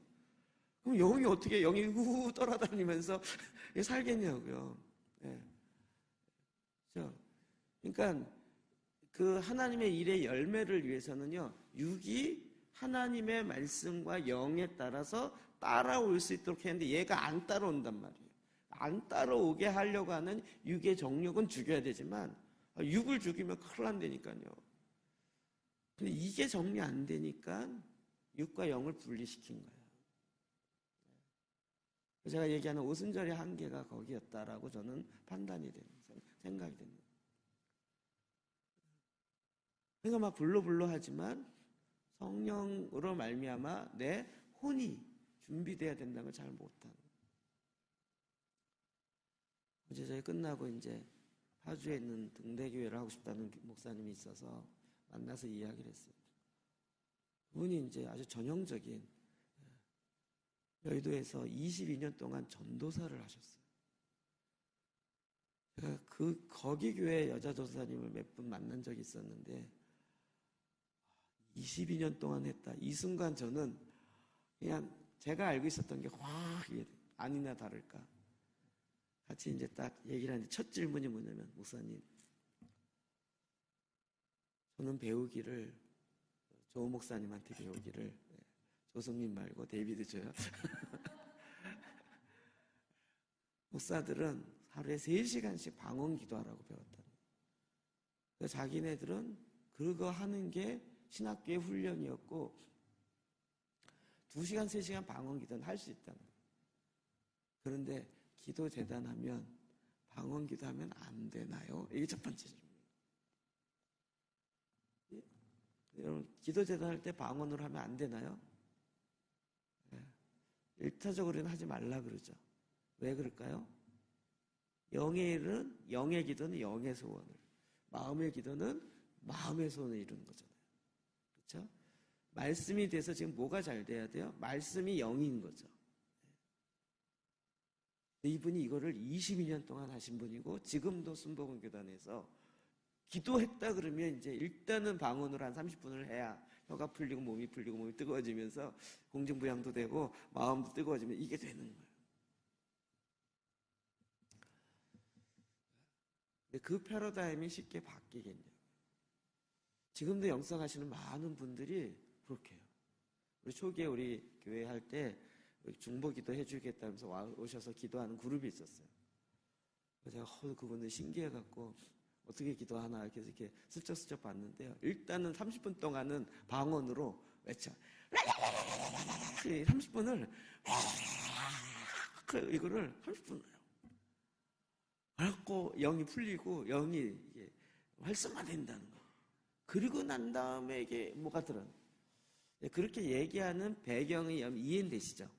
그럼 영이 어떻게 영이 후 떠나다니면서 살겠냐고요. 그러니까 그 하나님의 일의 열매를 위해서는요, 육이 하나님의 말씀과 영에 따라서 따라올 수 있도록 했는데 얘가 안 따라온단 말이에요. 안 따라오게 하려고 하는 육의 정욕은 죽여야 되지만 육을 죽이면 큰일 난다니까요. 근데 이게 정리 안 되니까 육과 영을 분리시킨 거예요. 제가 얘기하는 오순절의 한계가 거기였다라고 저는 판단이 되는 생각이 됩니다. 그러니까 막 불로불로하지만 성령으로 말미암아 내 혼이 준비돼야 된다는 걸 잘 못하는. 어제 저희 끝나고 이제 파주에 있는 등대교회를 하고 싶다는 목사님이 있어서 만나서 이야기를 했어요. 그분이 이제 아주 전형적인 여의도에서 22년 동안 전도사를 하셨어요. 제가 거기 교회 여자 전사님을 몇 분 만난 적이 있었는데 22년 동안 했다. 이 순간 저는 그냥 제가 알고 있었던 게 확 아니나 다를까. 같이 이제 딱 얘기를 하는데 첫 질문이 뭐냐면, 목사님, 저는 배우기를 조 목사님한테 배우기를, 조성민 말고 데이비드 조요. 목사들은 하루에 3시간씩 방언 기도하라고 배웠다. 그래서 자기네들은 그거 하는 게 신학교의 훈련이었고 2시간, 3시간 방언 기도는 할 수 있다. 그런데 기도 재단하면 방언 기도하면 안 되나요? 이게 첫 번째 질문이에요. 여러분, 기도 재단할 때 방언으로 하면 안 되나요? 일차적으로는 하지 말라 그러죠. 왜 그럴까요? 영의 일은, 영의 기도는 영의 소원을, 마음의 기도는 마음의 소원을 이루는 거잖아요. 그렇죠? 말씀이 돼서 지금 뭐가 잘 돼야 돼요? 말씀이 영인 거죠. 이분이 이거를 22년 동안 하신 분이고 지금도 순복음 교단에서 기도했다 그러면 이제 일단은 방언으로 한 30분을 해야 혀가 풀리고 몸이 뜨거워지면서 공중부양도 되고 마음도 뜨거워지면 이게 되는 거예요. 근데 그 패러다임이 쉽게 바뀌겠냐고. 지금도 영성하시는 많은 분들이 그렇게 해요. 우리 초기에 우리 교회 할 때 중보기도 해주겠다면서 오셔서 기도하는 그룹이 있었어요. 그래서 제가 그분들 신기해갖고 어떻게 기도하나 이렇게 슬쩍슬쩍 봤는데요. 일단은 30분 동안은 방언으로 외쳐. 30분을 이거를 30분을 해요. 그래갖고 영이 풀리고 영이 활성화된다는 거예요. 그리고 난 다음에 이게 뭐가 들어요. 그렇게 얘기하는 배경이 이해는 되시죠?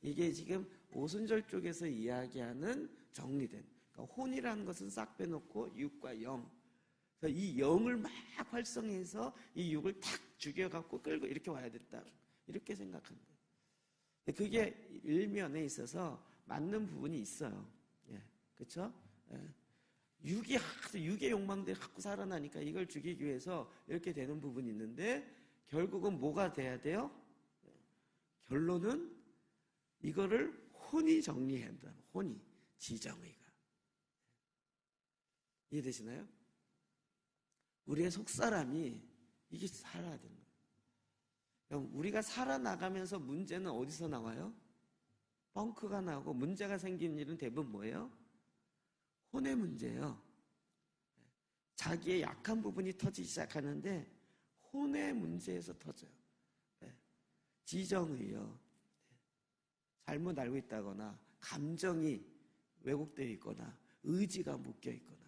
이게 지금 오순절 쪽에서 이야기하는 정리된, 그러니까 혼이라는 것은 싹 빼놓고 육과 영, 그래서 이 영을 막 활성해서 이 육을 탁 죽여갖고 끌고 이렇게 와야 됐다, 이렇게 생각한다. 그게 일면에 있어서 맞는 부분이 있어요. 그렇죠? 육의 욕망들이 자꾸 살아나니까 이걸 죽이기 위해서 이렇게 되는 부분이 있는데 결국은 뭐가 돼야 돼요? 결론은 이거를 혼이 정리해야 한다. 혼이, 지정의가. 이해되시나요? 우리의 속사람이 이게 살아야 되는 거예요. 그럼 우리가 살아나가면서 문제는 어디서 나와요? 펑크가 나고 문제가 생기는 일은 대부분 뭐예요? 혼의 문제예요. 자기의 약한 부분이 터지기 시작하는데 혼의 문제에서 터져요. 지정의요. 잘못 알고 있다거나 감정이 왜곡되어 있거나 의지가 묶여 있거나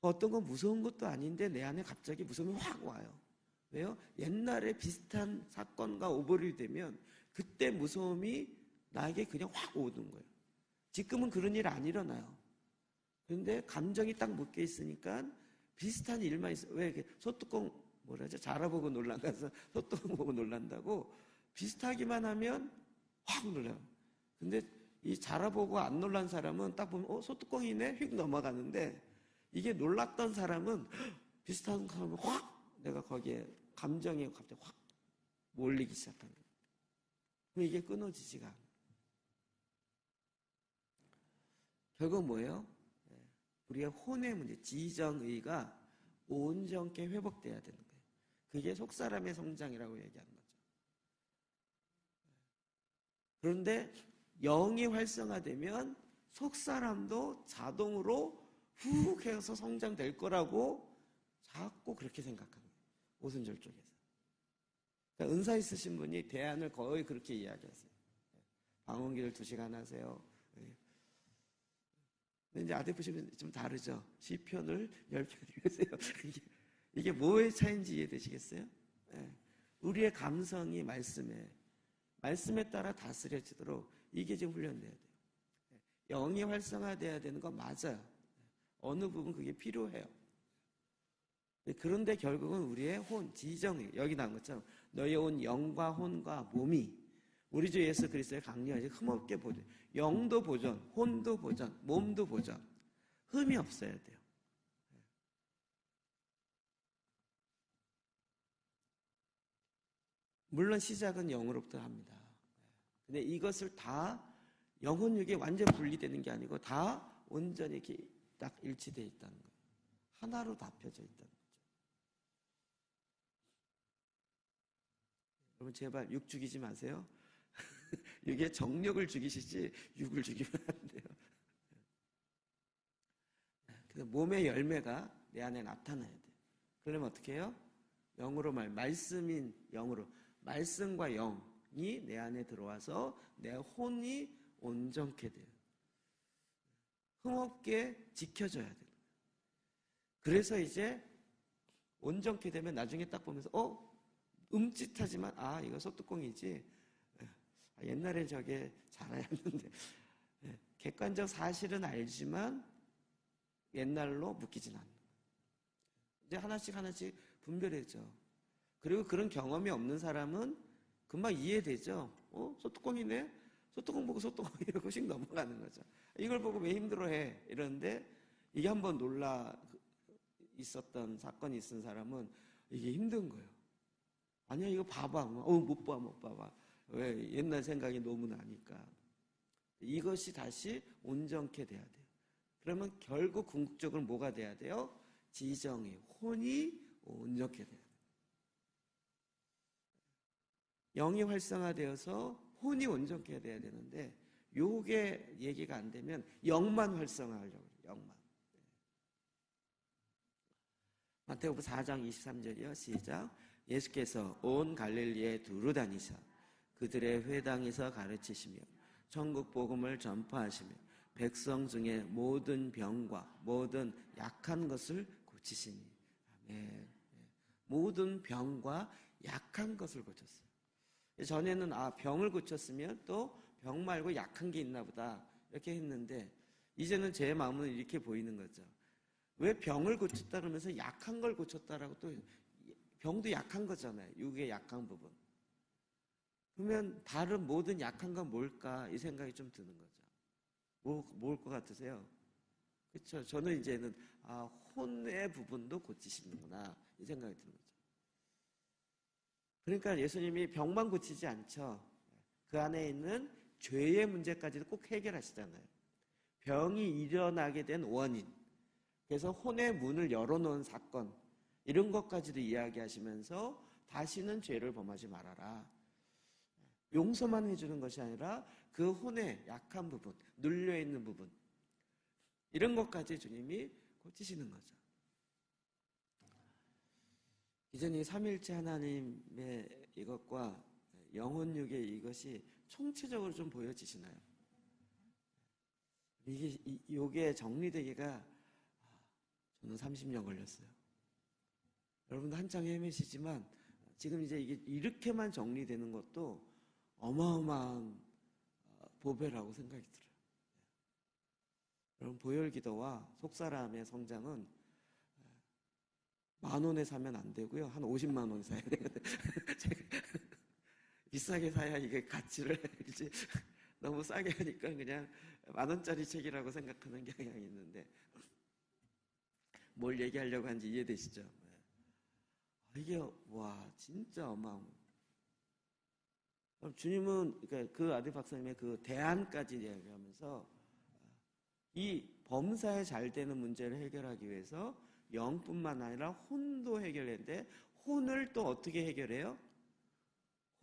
어떤 건 무서운 것도 아닌데 내 안에 갑자기 무서움이 확 와요. 왜요? 옛날에 비슷한 사건과 오버랩이 되면 그때 무서움이 나에게 그냥 확 오는 거예요. 지금은 그런 일 안 일어나요. 그런데 감정이 딱 묶여 있으니까 비슷한 일만 있어요. 왜 이렇게 소뚜껑 뭐라죠? 자라보고 놀란다서 소뚜껑 보고 놀란다고 비슷하기만 하면 확 놀라요. 근데 이 자라보고 안 놀란 사람은 딱 보면 소뚜껑이네? 휙 넘어가는데 이게 놀랐던 사람은 비슷한 사람은 확 내가 거기에 감정이 갑자기 확 몰리기 시작하는 거예요. 그럼 이게 끊어지지가 않아요. 결국 뭐예요? 우리의 혼의 문제, 지정의가 온전케 회복돼야 되는 거예요. 그게 속사람의 성장이라고 얘기하는 거죠. 그런데 영이 활성화되면 속사람도 자동으로 훅 해서 성장될 거라고 자꾸 그렇게 생각하는 거예요. 오순절 쪽에서. 그러니까 은사 있으신 분이 대안을 거의 그렇게 이야기하세요. 방언기를 2시간 하세요. 근데 이제 아데프시면 좀 다르죠. 시편을 10편 읽으세요. 이게 뭐의 차이인지 이해되시겠어요? 우리의 감성이 말씀에 따라 다스려지도록 이게 지금 훈련돼야 돼요. 영이 활성화돼야 되는 건 맞아요. 어느 부분 그게 필요해요. 그런데 결국은 우리의 혼, 지정이 여기 나온 것처럼 너의 온 영과 혼과 몸이 우리 주 예수 그리스도의 강력하지 흠없게 보존. 영도 보존, 혼도 보존, 몸도 보존. 흠이 없어야 돼요. 물론 시작은 영으로부터 합니다. 근데 이것을 다 영혼육이 완전 분리되는 게 아니고 다 온전히 이렇게 딱 일치되어 있다는 거예요. 하나로 다 펴져 있다는 거죠. 여러분 제발 육 죽이지 마세요. 육의 정력을 죽이시지 육을 죽이면 안 돼요. 그래서 몸의 열매가 내 안에 나타나야 돼요. 그러면 어떻게 해요? 영으로 말씀인 영으로 말씀과 영이 내 안에 들어와서 내 혼이 온전케 돼요. 흠없게 지켜져야 돼요. 그래서 이제 온전케 되면 나중에 딱 보면서 음짓하지만 이거 소뚜껑이지. 옛날에 저게 잘하였는데 객관적 사실은 알지만 옛날로 묶이진 않는 거예요. 이제 하나씩 분별해져. 그리고 그런 경험이 없는 사람은 금방 이해되죠. 소뚜껑이네? 소뚜껑 보고 소뚜껑 이러고 씩 넘어가는 거죠. 이걸 보고 왜 힘들어해? 이러는데 이게 한번 놀라 있었던 사건이 있은 사람은 이게 힘든 거예요. 아니야 이거 봐봐. 못 봐. 왜? 옛날 생각이 너무 나니까. 이것이 다시 온전케 돼야 돼요. 그러면 결국 궁극적으로 뭐가 돼야 돼요? 지정이, 혼이 온전케 돼야 돼요. 영이 활성화되어서 혼이 온전케 돼야 되는데 요게 얘기가 안 되면 영만 활성화하려고 해요. 영만. 마태복음 4장 23절이요. 시작. 예수께서 온 갈릴리에 두루 다니셔 그들의 회당에서 가르치시며 천국 복음을 전파하시며 백성 중에 모든 병과 모든 약한 것을 고치시니. 아멘. 모든 병과 약한 것을 고쳤어요. 전에는 병을 고쳤으면 또 병 말고 약한 게 있나 보다 이렇게 했는데 이제는 제 마음은 이렇게 보이는 거죠. 왜 병을 고쳤다 그러면서 약한 걸 고쳤다라고 또 병도 약한 거잖아요. 육의 약한 부분. 그러면 다른 모든 약한 건 뭘까 이 생각이 좀 드는 거죠. 뭘 것 같으세요? 그렇죠. 저는 이제는 혼의 부분도 고치시는구나 이 생각이 드는 거죠. 그러니까 예수님이 병만 고치지 않죠. 그 안에 있는 죄의 문제까지도 꼭 해결하시잖아요. 병이 일어나게 된 원인, 그래서 혼의 문을 열어놓은 사건, 이런 것까지도 이야기하시면서 다시는 죄를 범하지 말아라. 용서만 해주는 것이 아니라 그 혼의 약한 부분, 눌려있는 부분, 이런 것까지 주님이 고치시는 거죠. 이전에 삼일째 하나님의 이것과 영혼육의 이것이 총체적으로 좀 보여지시나요? 이게 정리되기가 저는 30년 걸렸어요. 여러분도 한창 헤매시지만 지금 이제 이게 이렇게만 정리되는 것도 어마어마한 보배라고 생각이 들어요. 여러분, 보혈기도와 속사람의 성장은 10,000원에 사면 안 되고요. 한 50만 원 사야 돼요. 비싸게 사야 이게 가치를 알지. 너무 싸게 하니까 그냥 10,000원짜리 책이라고 생각하는 경향이 있는데, 뭘 얘기하려고 하는지 이해되시죠? 이게 와 진짜 어마어마해요. 주님은 그러니까 그 아들 박사님의 그 대안까지 이야기하면서 이 범사에 잘 되는 문제를 해결하기 위해서 영뿐만 아니라 혼도 해결했는데, 혼을 또 어떻게 해결해요?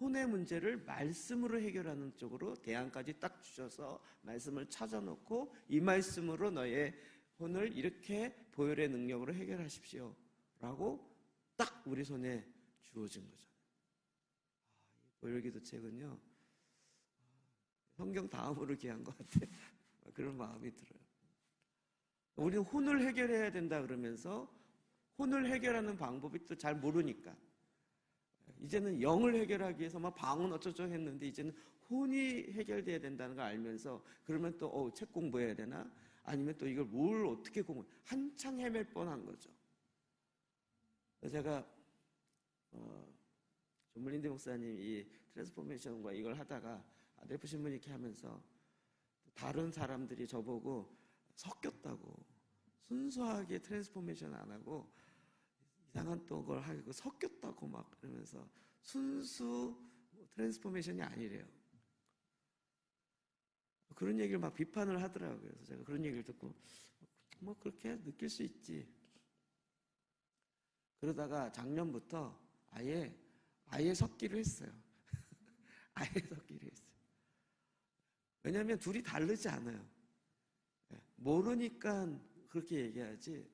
혼의 문제를 말씀으로 해결하는 쪽으로 대안까지 딱 주셔서 말씀을 찾아놓고 이 말씀으로 너의 혼을 이렇게 보혈의 능력으로 해결하십시오 라고 딱 우리 손에 주어진 거잖아요. 보혈기도 책은요, 성경 다음으로 귀한 것 같아요. 그런 마음이 들어요. 우리는 혼을 해결해야 된다 그러면서 혼을 해결하는 방법이 또 잘 모르니까 이제는 영을 해결하기 위해서 막 방언 어쩌죠 했는데 이제는 혼이 해결돼야 된다는 걸 알면서 그러면 또 책 공부해야 되나? 아니면 또 이걸 뭘 어떻게 공부? 한창 헤맬 뻔한 거죠. 제가 존물린대 목사님 이 트랜스포메이션과 이걸 하다가 아델프 신문 이렇게 하면서 다른 사람들이 저보고 섞였다고, 순수하게 트랜스포메이션 안 하고 이상한 또 걸 하고 섞였다고 막 그러면서 순수 트랜스포메이션이 아니래요. 그런 얘기를 막 비판을 하더라고요. 그래서 제가 그런 얘기를 듣고 뭐 그렇게 느낄 수 있지. 그러다가 작년부터 아예 섞기로 했어요. 아예 섞기로 했어요. 왜냐하면 둘이 다르지 않아요. 모르니까 그렇게 얘기하지.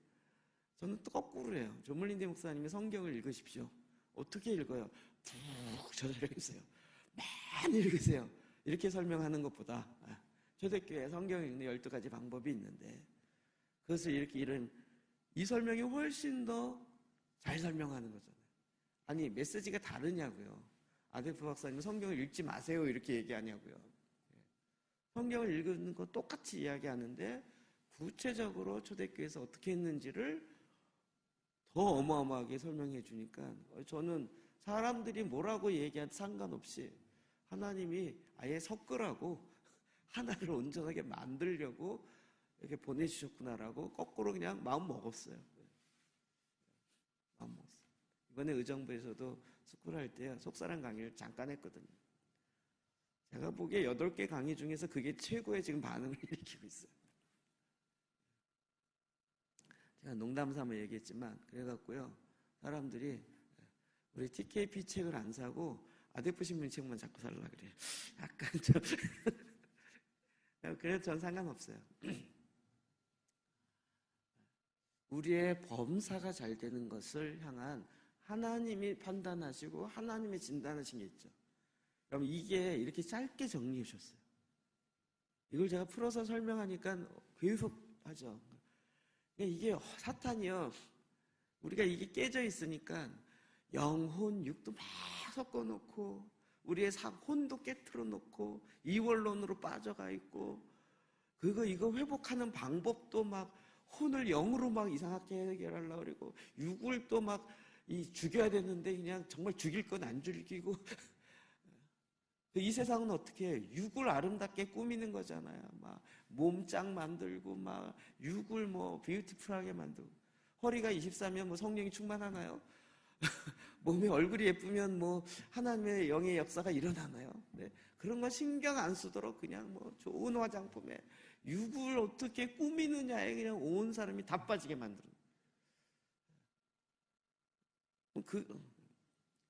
저는 또 거꾸로 해요. 존물린대 목사님이 성경을 읽으십시오. 어떻게 읽어요? 푹 저절로 읽으세요. 많이 읽으세요. 이렇게 설명하는 것보다 초대교회 성경 읽는 12가지 방법이 있는데 그것을 이렇게 이 설명이 훨씬 더 잘 설명하는 거잖아요. 아니 메시지가 다르냐고요. 아델프 박사님은 성경을 읽지 마세요 이렇게 얘기하냐고요. 성경을 읽는 거 똑같이 이야기하는데 구체적으로 초대교회에서 어떻게 했는지를 더 어마어마하게 설명해 주니까 저는 사람들이 뭐라고 얘기한 상관없이 하나님이 아예 섞으라고 하나를 온전하게 만들려고 이렇게 보내주셨구나라고 거꾸로 그냥 마음 먹었어요. 마음 먹었어요. 이번에 의정부에서도 스쿨할 때 속사랑 강의를 잠깐 했거든요. 제가 보기에 8개 강의 중에서 그게 최고의 지금 반응을 일으키고 있어요. 제가 농담 삼아 얘기했지만 그래갖고요 사람들이 우리 TKP 책을 안 사고 아델프 신문 책만 자꾸 살라 그래요. 약간 좀 그래도 전 상관없어요. 우리의 범사가 잘 되는 것을 향한 하나님이 판단하시고 하나님이 진단하신 게 있죠. 그럼 이게 이렇게 짧게 정리해 주셨어요. 이걸 제가 풀어서 설명하니까 계속 하죠. 이게 사탄이요. 우리가 이게 깨져 있으니까 영혼, 육도 막 섞어놓고 우리의 혼도 깨트려 놓고 이원론으로 빠져가 있고 이거 회복하는 방법도 막 혼을 영으로 막 이상하게 해결하려고 그러고 육을 또 막 죽여야 되는데 그냥 정말 죽일 건 안 죽이고 이 세상은 어떻게 해요? 육을 아름답게 꾸미는 거잖아요. 막 몸짱 만들고 막 육을 뭐 뷰티풀하게 만들고 허리가 24면 뭐 성령이 충만하나요? 몸에 얼굴이 예쁘면 뭐 하나님의 영의 역사가 일어나나요? 네. 그런 거 신경 안 쓰도록 그냥 뭐 좋은 화장품에 육을 어떻게 꾸미느냐에 그냥 온 사람이 다 빠지게 만드는.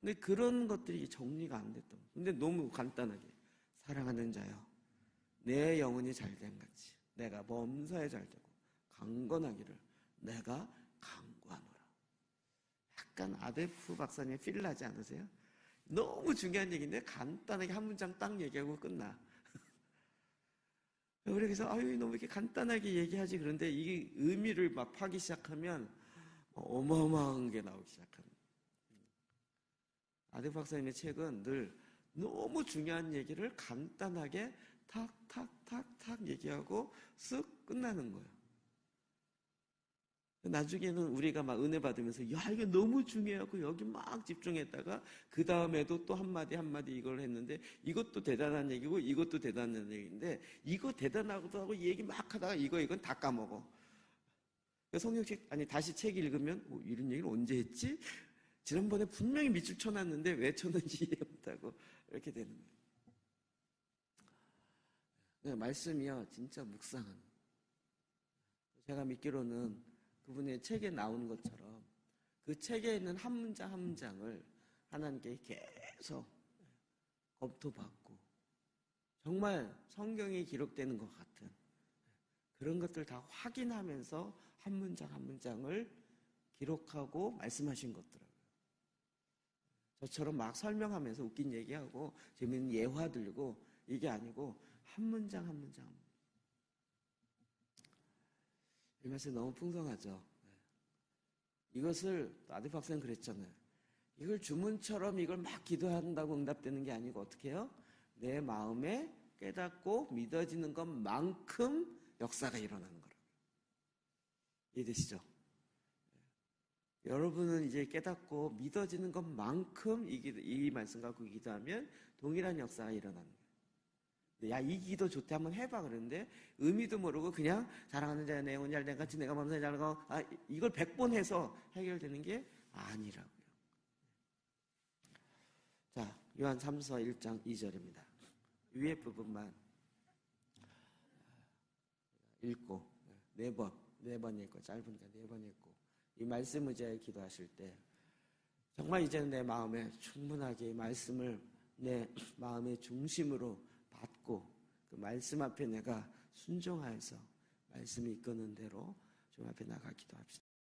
근데 그런 것들이 정리가 안 됐던. 근데 너무 간단하게 사랑하는 자여, 내 영혼이 잘된 같이 내가 범사에 잘되고 강건하기를 내가 강구하노라. 약간 아데프 박사님 필 나지 않으세요? 너무 중요한 얘기인데 간단하게 한 문장 딱 얘기하고 끝나. 그래서 아유 너무 이렇게 간단하게 얘기하지. 그런데 이게 의미를 막 파기 시작하면 어마어마한 게 나오기 시작합니다. 아데프 박사님의 책은 늘 너무 중요한 얘기를 간단하게 탁탁탁탁 얘기하고 쓱 끝나는 거예요. 나중에는 우리가 막 은혜 받으면서 야 이게 너무 중요하고 여기 막 집중했다가 그 다음에도 또 한마디 한마디 이걸 했는데 이것도 대단한 얘기고 이것도 대단한 얘기인데 이거 대단하기도 하고 얘기 막 하다가 이건 다 까먹어. 성경책 아니 다시 책 읽으면 이런 얘기를 언제 했지? 지난번에 분명히 밑줄 쳐놨는데 왜 쳤는지 이해 못하고 이렇게 되는 거예요. 말씀이요 진짜 묵상은 제가 믿기로는 그분의 책에 나오는 것처럼 그 책에 있는 한 문장 한 문장을 하나님께 계속 검토받고 정말 성경에 기록되는 것 같은 그런 것들 다 확인하면서 한 문장 한 문장을 기록하고 말씀하신 것더라고요. 저처럼 막 설명하면서 웃긴 얘기하고 재밌는 예화 들고 이게 아니고 한 문장 한 문장. 이 말씀 너무 풍성하죠. 이것을 아데프 박사는 그랬잖아요. 이걸 주문처럼 이걸 막 기도한다고 응답되는 게 아니고 어떻게 해요? 내 마음에 깨닫고 믿어지는 것만큼 역사가 일어나는 거라고요. 이해되시죠? 여러분은 이제 깨닫고 믿어지는 것만큼 이 말씀 갖고 기도하면 동일한 역사가 일어나는 거예요. 야, 이 기도 좋대 한번 해봐 그러는데 의미도 모르고 그냥 사랑하는 자의 내 영혼이 잘된 같이 내가 범사에 잘하고 이걸 100번 해서 해결되는 게 아니라고요. 자, 요한 3서 1장 2절입니다. 위에 부분만 읽고 네 번 읽고 짧으니까 4번 읽고 이 말씀 의지하여 기도하실 때 정말 이제는 내 마음에 충분하게 말씀을 내 마음의 중심으로 받고 그 말씀 앞에 내가 순종하여서 말씀이 이끄는 대로 주 앞에 나가 기도합시다.